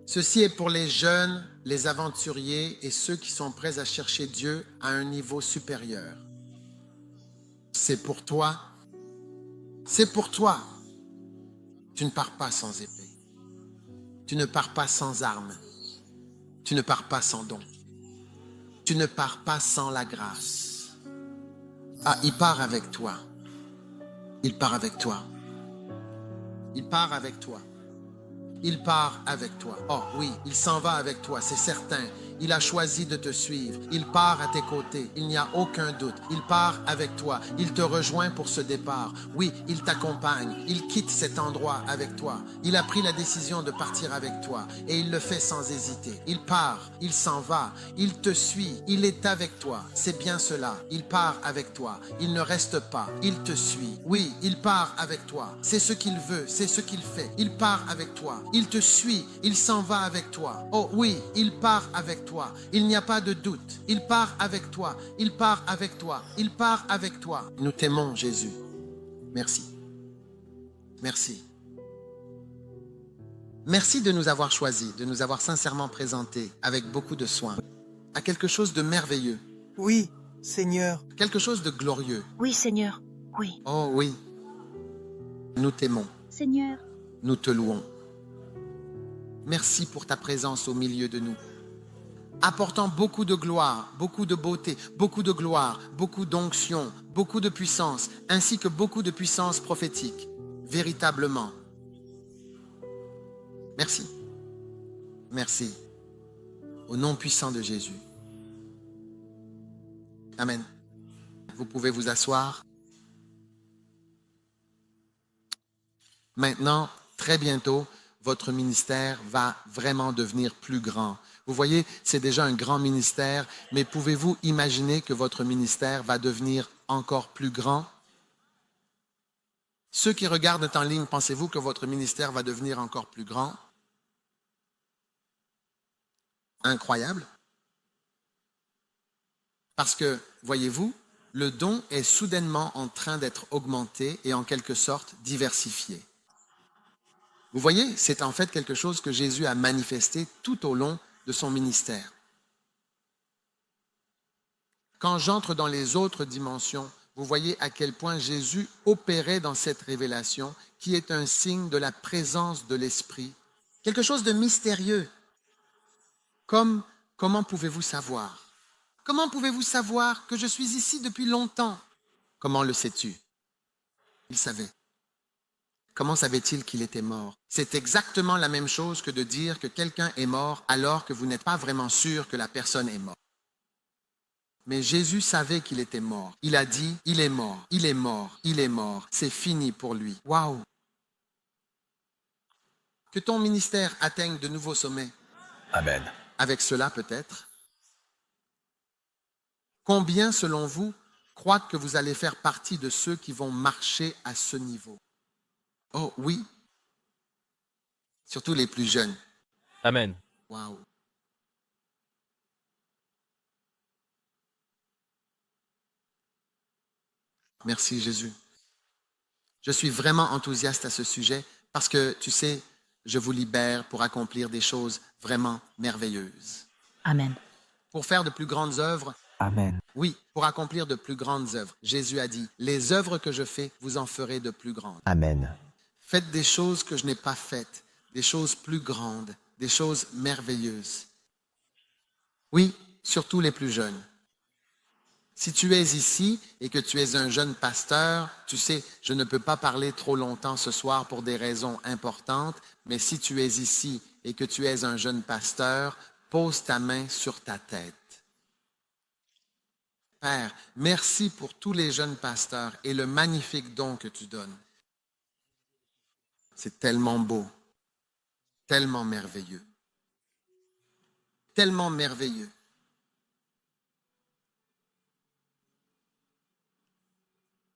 Ceci est pour les jeunes, les aventuriers et ceux qui sont prêts à chercher Dieu à un niveau supérieur. C'est pour toi. C'est pour toi. Tu ne pars pas sans épée. Tu ne pars pas sans armes. Tu ne pars pas sans don. Tu ne pars pas sans la grâce. Ah, il part avec toi. Il part avec toi. Il part avec toi. Il part avec toi. Oh oui, il s'en va avec toi, c'est certain. Il a choisi de te suivre. Il part à tes côtés. Il n'y a aucun doute. Il part avec toi. Il te rejoint pour ce départ. Oui, il t'accompagne. Il quitte cet endroit avec toi. Il a pris la décision de partir avec toi et il le fait sans hésiter. Il part, il s'en va, il te suit, il est avec toi. C'est bien cela. Il part avec toi. Il ne reste pas. Il te suit. Oui, il part avec toi. C'est ce qu'il veut, c'est ce qu'il fait. Il part avec toi. Il te suit. Il s'en va avec toi. Oh oui, il part avec toi. Il n'y a pas de doute. Il part avec toi. Il part avec toi. Il part avec toi. Nous t'aimons, Jésus. Merci. Merci. Merci de nous avoir choisis, de nous avoir sincèrement présentés avec beaucoup de soin à quelque chose de merveilleux,
Oui, Seigneur.
quelque chose de glorieux.
Oui, Seigneur. Oui.
Oh oui. Nous t'aimons.
Seigneur.
Nous te louons. Merci pour ta présence au milieu de nous, apportant beaucoup de gloire, beaucoup de beauté, beaucoup de gloire, beaucoup d'onction, beaucoup de puissance, ainsi que beaucoup de puissance prophétique, véritablement. Merci. Merci. Au nom puissant de Jésus. Amen. Vous pouvez vous asseoir. Maintenant, très bientôt, votre ministère va vraiment devenir plus grand. Vous voyez, c'est déjà un grand ministère, mais pouvez-vous imaginer que votre ministère va devenir encore plus grand? Ceux qui regardent en ligne, pensez-vous que votre ministère va devenir encore plus grand? Incroyable. Parce que, voyez-vous, le don est soudainement en train d'être augmenté et en quelque sorte diversifié. Vous voyez, c'est en fait quelque chose que Jésus a manifesté tout au long de son ministère. Quand j'entre dans les autres dimensions, vous voyez à quel point Jésus opérait dans cette révélation qui est un signe de la présence de l'Esprit. Quelque chose de mystérieux. Comment pouvez-vous savoir? Comment pouvez-vous savoir que je suis ici depuis longtemps? Comment le sais-tu? Il savait. Comment savait-il qu'il était mort? C'est exactement la même chose que de dire que quelqu'un est mort alors que vous n'êtes pas vraiment sûr que la personne est morte. Mais Jésus savait qu'il était mort. Il a dit, il est mort, il est mort, il est mort. C'est fini pour lui. Waouh! Que ton ministère atteigne de nouveaux sommets.
Amen.
Avec cela peut-être. Combien, selon vous, croient que vous allez faire partie de ceux qui vont marcher à ce niveau? Oh oui. Surtout les plus jeunes.
Amen.
Waouh. Merci Jésus. Je suis vraiment enthousiaste à ce sujet parce que, tu sais, je vous libère pour accomplir des choses vraiment merveilleuses.
Amen.
Pour faire de plus grandes œuvres.
Amen.
Oui, pour accomplir de plus grandes œuvres. Jésus a dit, les œuvres que je fais, vous en ferez de plus grandes.
Amen.
Faites des choses que je n'ai pas faites, des choses plus grandes, des choses merveilleuses. Oui, surtout les plus jeunes. Si tu es ici et que tu es un jeune pasteur, tu sais, je ne peux pas parler trop longtemps ce soir pour des raisons importantes, mais si tu es ici et que tu es un jeune pasteur, pose ta main sur ta tête. Père, merci pour tous les jeunes pasteurs et le magnifique don que tu donnes. C'est tellement beau, tellement merveilleux, tellement merveilleux.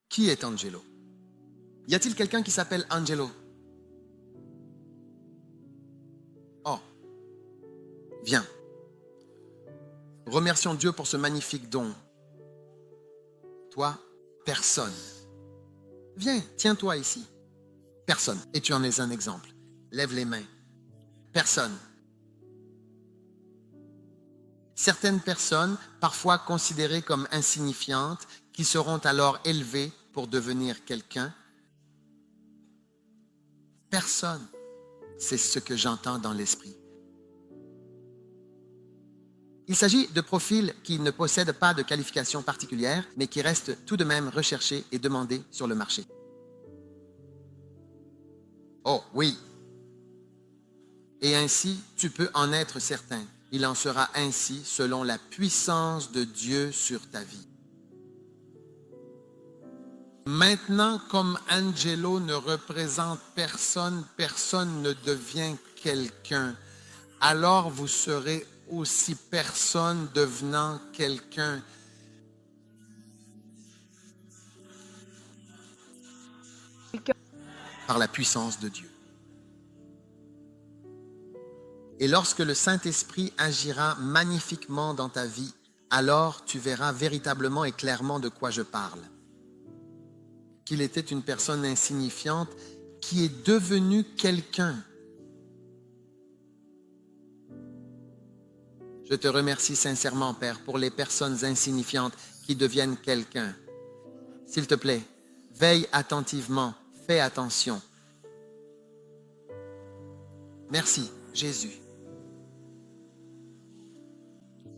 Qui est Angelo? Y a-t-il quelqu'un qui s'appelle Angelo? Oh, viens. Remercions Dieu pour ce magnifique don. Toi, personne. Viens, tiens-toi ici. Personne. Et tu en es un exemple. Lève les mains. Personne. Certaines personnes, parfois considérées comme insignifiantes, qui seront alors élevées pour devenir quelqu'un. Personne. C'est ce que j'entends dans l'esprit. Il s'agit de profils qui ne possèdent pas de qualifications particulières, mais qui restent tout de même recherchés et demandés sur le marché. Oh oui. Et ainsi, tu peux en être certain. Il en sera ainsi selon la puissance de Dieu sur ta vie. Maintenant, comme Angelo ne représente personne, personne ne devient quelqu'un. Alors vous serez aussi personne devenant quelqu'un. Par la puissance de Dieu. Et lorsque le Saint-Esprit agira magnifiquement dans ta vie, alors tu verras véritablement et clairement de quoi je parle. Qu'il était une personne insignifiante qui est devenue quelqu'un. Je te remercie sincèrement, Père, pour les personnes insignifiantes qui deviennent quelqu'un. S'il te plaît, veille attentivement, fais attention. Merci, Jésus.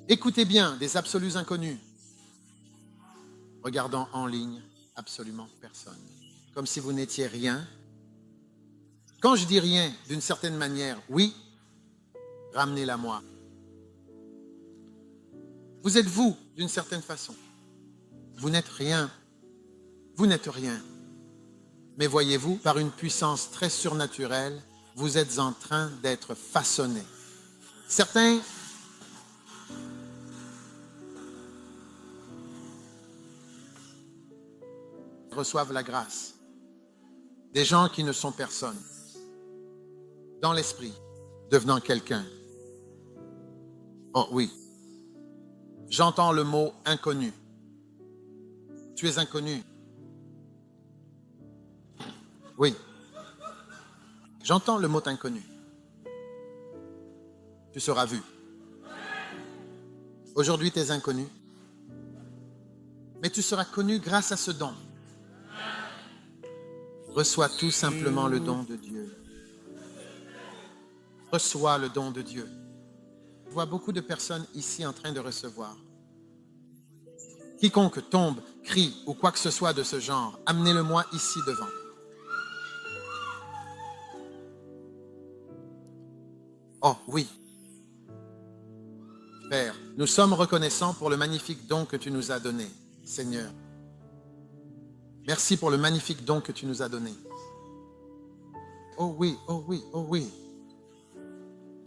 Écoutez bien, des absolus inconnus. Regardant en ligne, absolument personne. Comme si vous n'étiez rien. Quand je dis rien, d'une certaine manière, oui, ramenez-la moi. Vous êtes vous, d'une certaine façon. Vous n'êtes rien. Vous n'êtes rien. Mais voyez-vous, par une puissance très surnaturelle, vous êtes en train d'être façonné. Certains reçoivent la grâce. Des gens qui ne sont personne. Dans l'esprit, devenant quelqu'un. Oh oui. J'entends le mot inconnu. Tu es inconnu. Oui. J'entends le mot inconnu. Tu seras vu. Aujourd'hui, tu es inconnu. Mais tu seras connu grâce à ce don. Reçois tout simplement le don de Dieu. Reçois le don de Dieu. Je vois beaucoup de personnes ici en train de recevoir. Quiconque tombe, crie ou quoi que ce soit de ce genre, amenez-le-moi ici devant. Oh oui. Père, nous sommes reconnaissants pour le magnifique don que tu nous as donné, Seigneur. Merci pour le magnifique don que tu nous as donné. Oh oui, oh oui, oh oui.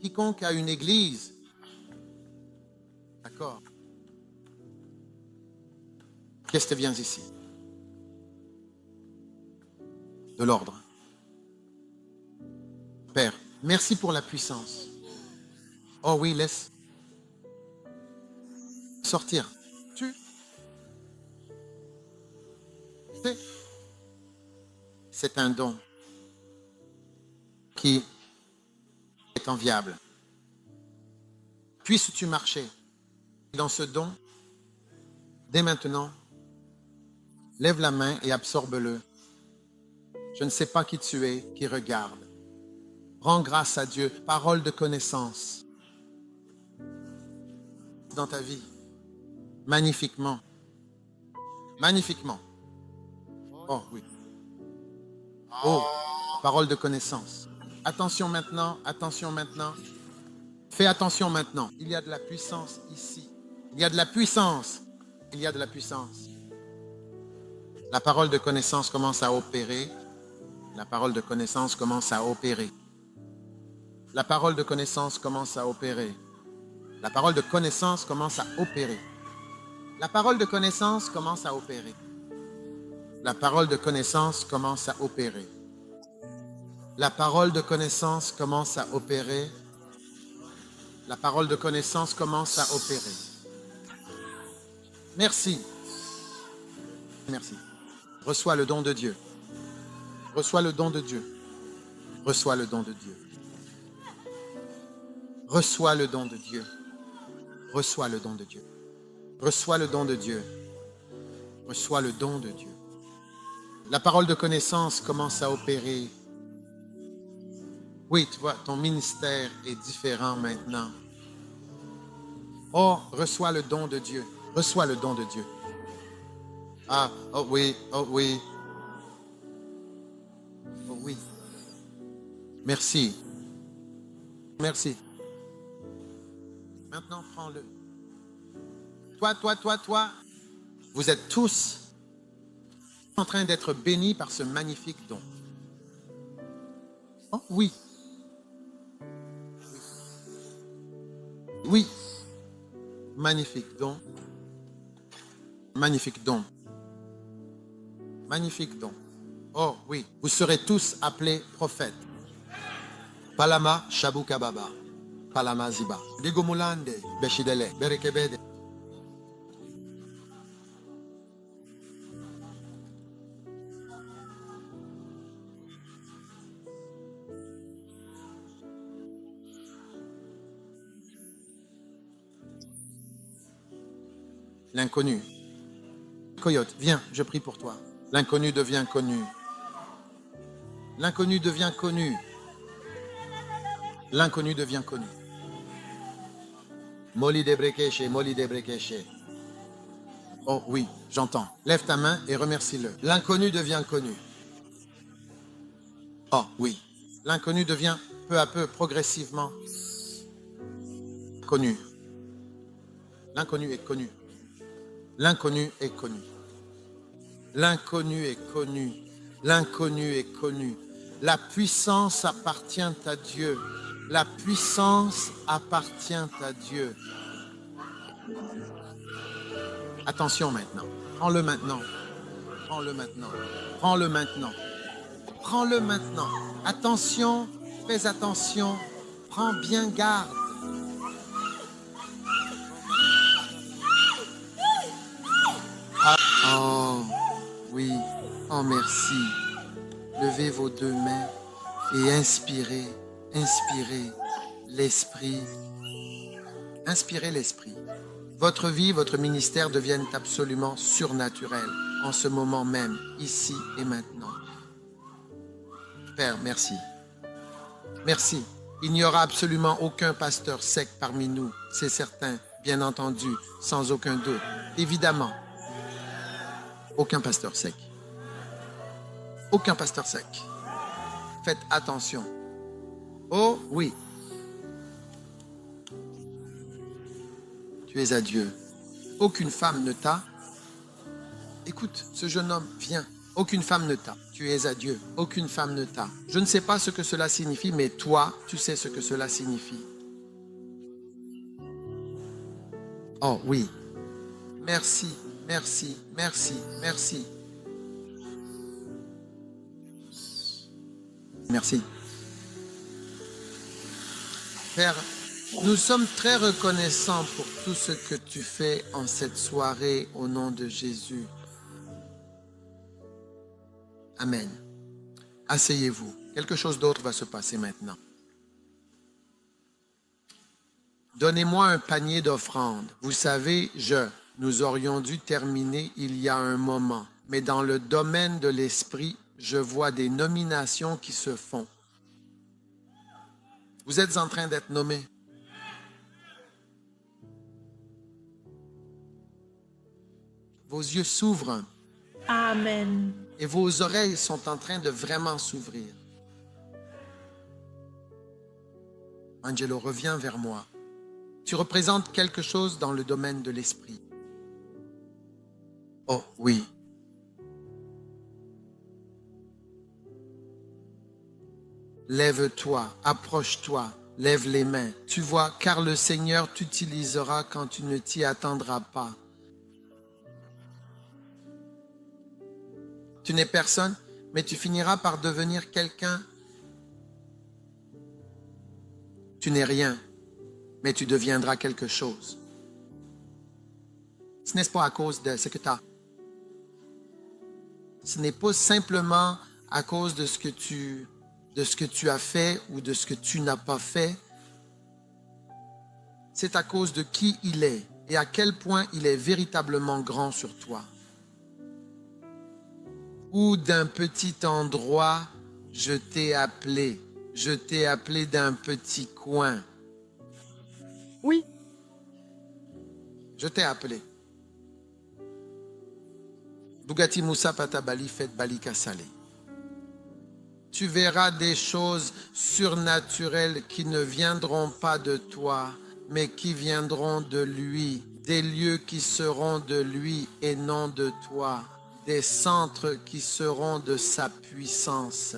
Quiconque a une église, d'accord. Qu'est-ce que viens ici? De l'ordre. Père, merci pour la puissance. Oh oui, laisse sortir. C'est un don qui est enviable. Puisses-tu marcher dans ce don dès maintenant? Lève la main et absorbe-le. Je ne sais pas qui tu es, qui regarde. Rends grâce à Dieu. Parole de connaissance dans ta vie. Magnifiquement. Magnifiquement. Oh oui. Oh, parole de connaissance. Attention maintenant, attention maintenant. Fais attention maintenant. Il y a de la puissance ici. Il y a de la puissance. Il y a de la puissance. La parole de connaissance commence à opérer. La parole de connaissance commence à opérer. La parole de connaissance commence à opérer. La parole de connaissance commence à opérer. La parole de connaissance commence à opérer. La parole de connaissance commence à opérer. La parole de connaissance commence à opérer. La parole de connaissance commence à opérer. Merci. Merci. Reçois le don de Dieu. Reçois le don de Dieu. Reçois le don de Dieu. Reçois le don de Dieu. Reçois le don de Dieu. Reçois le don de Dieu. Reçois le don de Dieu. La parole de connaissance commence à opérer. Oui, tu vois, ton ministère est différent maintenant. Oh, reçois le don de Dieu. Reçois le don de Dieu. Ah, oh oui, oh oui. Oh oui. Merci. Merci. Maintenant, prends-le. Toi. Vous êtes tous en train d'être bénis par ce magnifique don. Oh oui. Oui. Magnifique don. Magnifique don. Magnifique don. Oh oui. Vous serez tous appelés prophètes. Palama Shabukababa. Palama Ziba. Digomulande. Beshidele. Berekebede. L'inconnu. Coyote, viens, je prie pour toi. L'inconnu devient connu. L'inconnu devient connu. L'inconnu devient connu. Moli de Brekeshe, Moli de Brekeshe. Oh oui, j'entends. Lève ta main et remercie-le. L'inconnu devient connu. Oh oui. L'inconnu devient peu à peu, progressivement connu. L'inconnu est connu. L'inconnu est connu. L'inconnu est connu. L'inconnu est connu. La puissance appartient à Dieu. La puissance appartient à Dieu. Attention maintenant. Prends-le maintenant. Prends-le maintenant. Prends-le maintenant. Prends-le maintenant. Attention. Fais attention. Prends bien garde. Oh, oui. Oh, merci. Levez vos deux mains et inspirez. Inspirez l'esprit. Inspirez l'esprit. Votre vie, votre ministère deviennent absolument surnaturels en ce moment même, ici et maintenant. Père, merci. Merci. Il n'y aura absolument aucun pasteur sec parmi nous, c'est certain, bien entendu, sans aucun doute. Évidemment, aucun pasteur sec. Aucun pasteur sec. Faites attention. Oh oui. Tu es à Dieu. Aucune femme ne t'a. Écoute, ce jeune homme, viens. Aucune femme ne t'a. Tu es à Dieu. Aucune femme ne t'a. Je ne sais pas ce que cela signifie, mais toi, tu sais ce que cela signifie. Oh oui. Merci, merci, merci, merci. Merci. Père, nous sommes très reconnaissants pour tout ce que tu fais en cette soirée au nom de Jésus. Amen. Asseyez-vous. Quelque chose d'autre va se passer maintenant. Donnez-moi un panier d'offrandes. Vous savez, nous aurions dû terminer il y a un moment. Mais dans le domaine de l'esprit, je vois des nominations qui se font. Vous êtes en train d'être nommé. Vos yeux s'ouvrent.
Amen.
Et vos oreilles sont en train de vraiment s'ouvrir. Angelo, reviens vers moi. Tu représentes quelque chose dans le domaine de l'esprit. Oh oui. Lève-toi, approche-toi, lève les mains. Tu vois, car le Seigneur t'utilisera quand tu ne t'y attendras pas. Tu n'es personne, mais tu finiras par devenir quelqu'un. Tu n'es rien, mais tu deviendras quelque chose. Ce n'est pas à cause de ce que tu as. Ce n'est pas simplement à cause de ce que tu as fait ou de ce que tu n'as pas fait. C'est à cause de qui il est et à quel point il est véritablement grand sur toi. Ou d'un petit endroit, je t'ai appelé. Je t'ai appelé d'un petit coin. Oui. Je t'ai appelé. Bugatti Moussa Patabali fait Balika Salé. Tu verras des choses surnaturelles qui ne viendront pas de toi, mais qui viendront de lui. Des lieux qui seront de lui et non de toi. Des centres qui seront de sa puissance.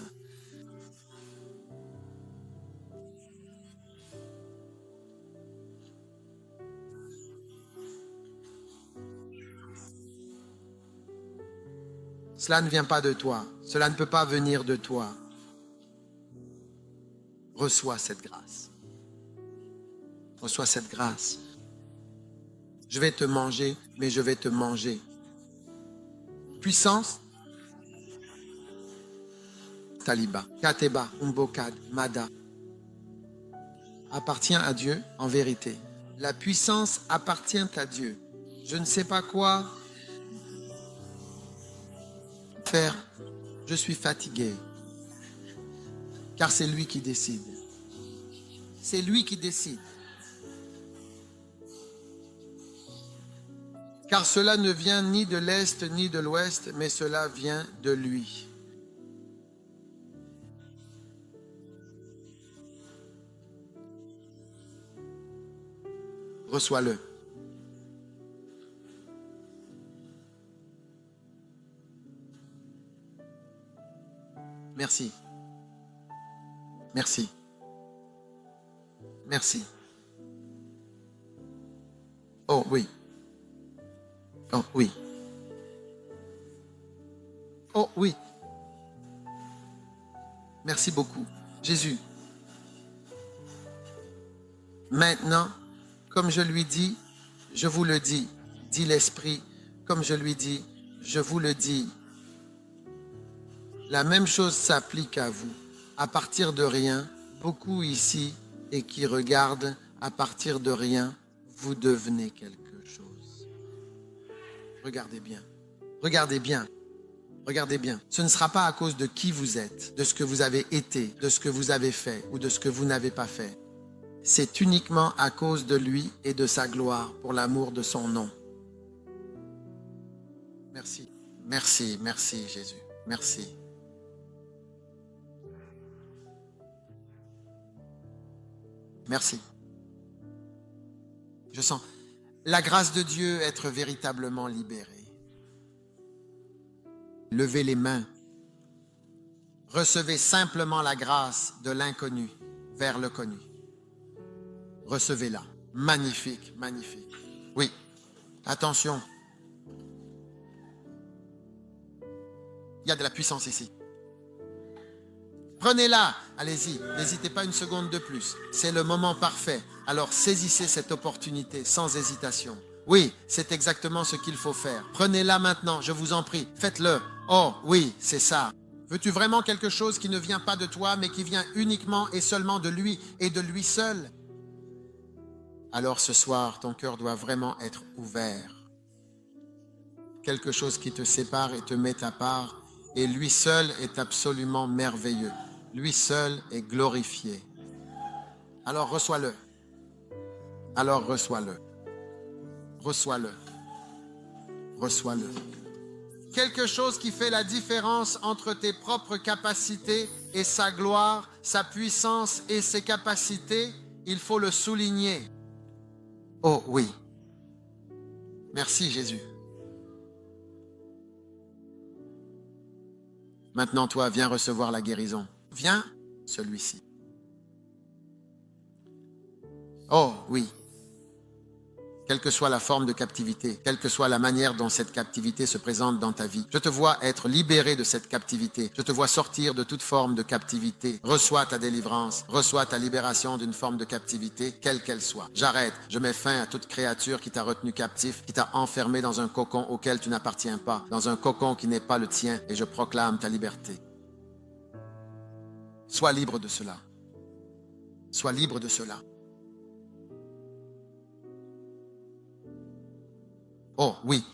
Cela ne vient pas de toi. Cela ne peut pas venir de toi. Reçois cette grâce. Reçois cette grâce. Je vais te manger, mais je vais te manger. Puissance. Taliba, Kateba, Umbokad, Mada. Appartient à Dieu en vérité. La puissance appartient à Dieu. Je ne sais pas quoi faire. Je suis fatigué. Car c'est lui qui décide. C'est lui qui décide. Car cela ne vient ni de l'Est ni de l'Ouest, mais cela vient de lui. Reçois-le. Merci. Merci. Merci. Oh oui. Oh oui. Oh oui. Merci beaucoup. Jésus. Maintenant, comme je lui dis, je vous le dis, dit l'Esprit, comme je lui dis, je vous le dis. La même chose s'applique à vous. À partir de rien, beaucoup ici et qui regardent, à partir de rien, vous devenez quelque chose. Regardez bien. Regardez bien. Regardez bien. Ce ne sera pas à cause de qui vous êtes, de ce que vous avez été, de ce que vous avez fait ou de ce que vous n'avez pas fait. C'est uniquement à cause de lui et de sa gloire pour l'amour de son nom. Merci. Merci, merci Jésus. Merci. Merci. Je sens la grâce de Dieu être véritablement libérée. Levez les mains. Recevez simplement la grâce de l'inconnu vers le connu. Recevez-la. Magnifique, magnifique. Oui, attention. Il y a de la puissance ici. Prenez-la, allez-y, n'hésitez pas une seconde de plus. C'est le moment parfait. Alors saisissez cette opportunité sans hésitation. Oui, c'est exactement ce qu'il faut faire. Prenez-la maintenant, je vous en prie, faites-le. Oh oui, c'est ça. Veux-tu vraiment quelque chose qui ne vient pas de toi, mais qui vient uniquement et seulement de lui et de lui seul? Alors ce soir, ton cœur doit vraiment être ouvert. Quelque chose qui te sépare et te met à part. Et lui seul est absolument merveilleux. Lui seul est glorifié. Alors reçois-le. Alors reçois-le. Reçois-le. Reçois-le. Quelque chose qui fait la différence entre tes propres capacités et sa gloire, sa puissance et ses capacités, il faut le souligner. Oh oui. Merci Jésus. Maintenant, toi, viens recevoir la guérison. Viens, celui-ci. Oh, oui. quelle que soit la forme de captivité, quelle que soit la manière dont cette captivité se présente dans ta vie. Je te vois être libéré de cette captivité. Je te vois sortir de toute forme de captivité. Reçois ta délivrance, reçois ta libération d'une forme de captivité, quelle qu'elle soit. J'arrête, je mets fin à toute créature qui t'a retenu captif, qui t'a enfermé dans un cocon auquel tu n'appartiens pas, dans un cocon qui n'est pas le tien, et je proclame ta liberté. Sois libre de cela. Sois libre de cela. Oh oui,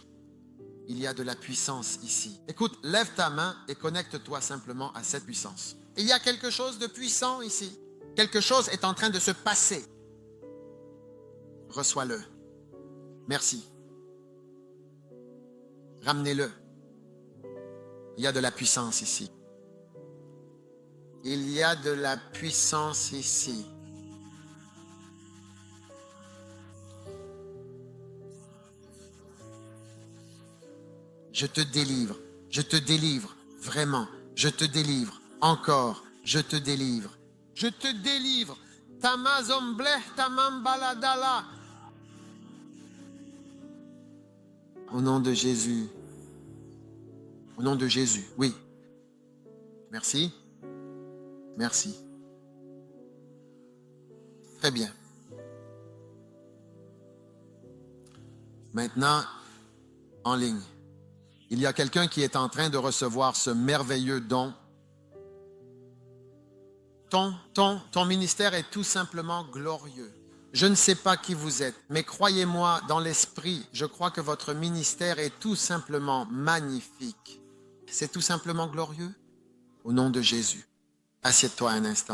il y a de la puissance ici. Écoute, lève ta main et connecte-toi simplement à cette puissance. Il y a quelque chose de puissant ici. Quelque chose est en train de se passer. Reçois-le. Merci. Ramenez-le. Il y a de la puissance ici. Il y a de la puissance ici. Je te délivre, vraiment, je te délivre, encore, je te délivre. Je te délivre. Tamazombleh tamambaladala. Au nom de Jésus. Au nom de Jésus, oui. Merci. Merci. Très bien. Maintenant, en ligne. Il y a quelqu'un qui est en train de recevoir ce merveilleux don. Ton ministère est tout simplement glorieux. Je ne sais pas qui vous êtes, mais croyez-moi, dans l'esprit, je crois que votre ministère est tout simplement magnifique. C'est tout simplement glorieux. Au nom de Jésus, assieds-toi un instant.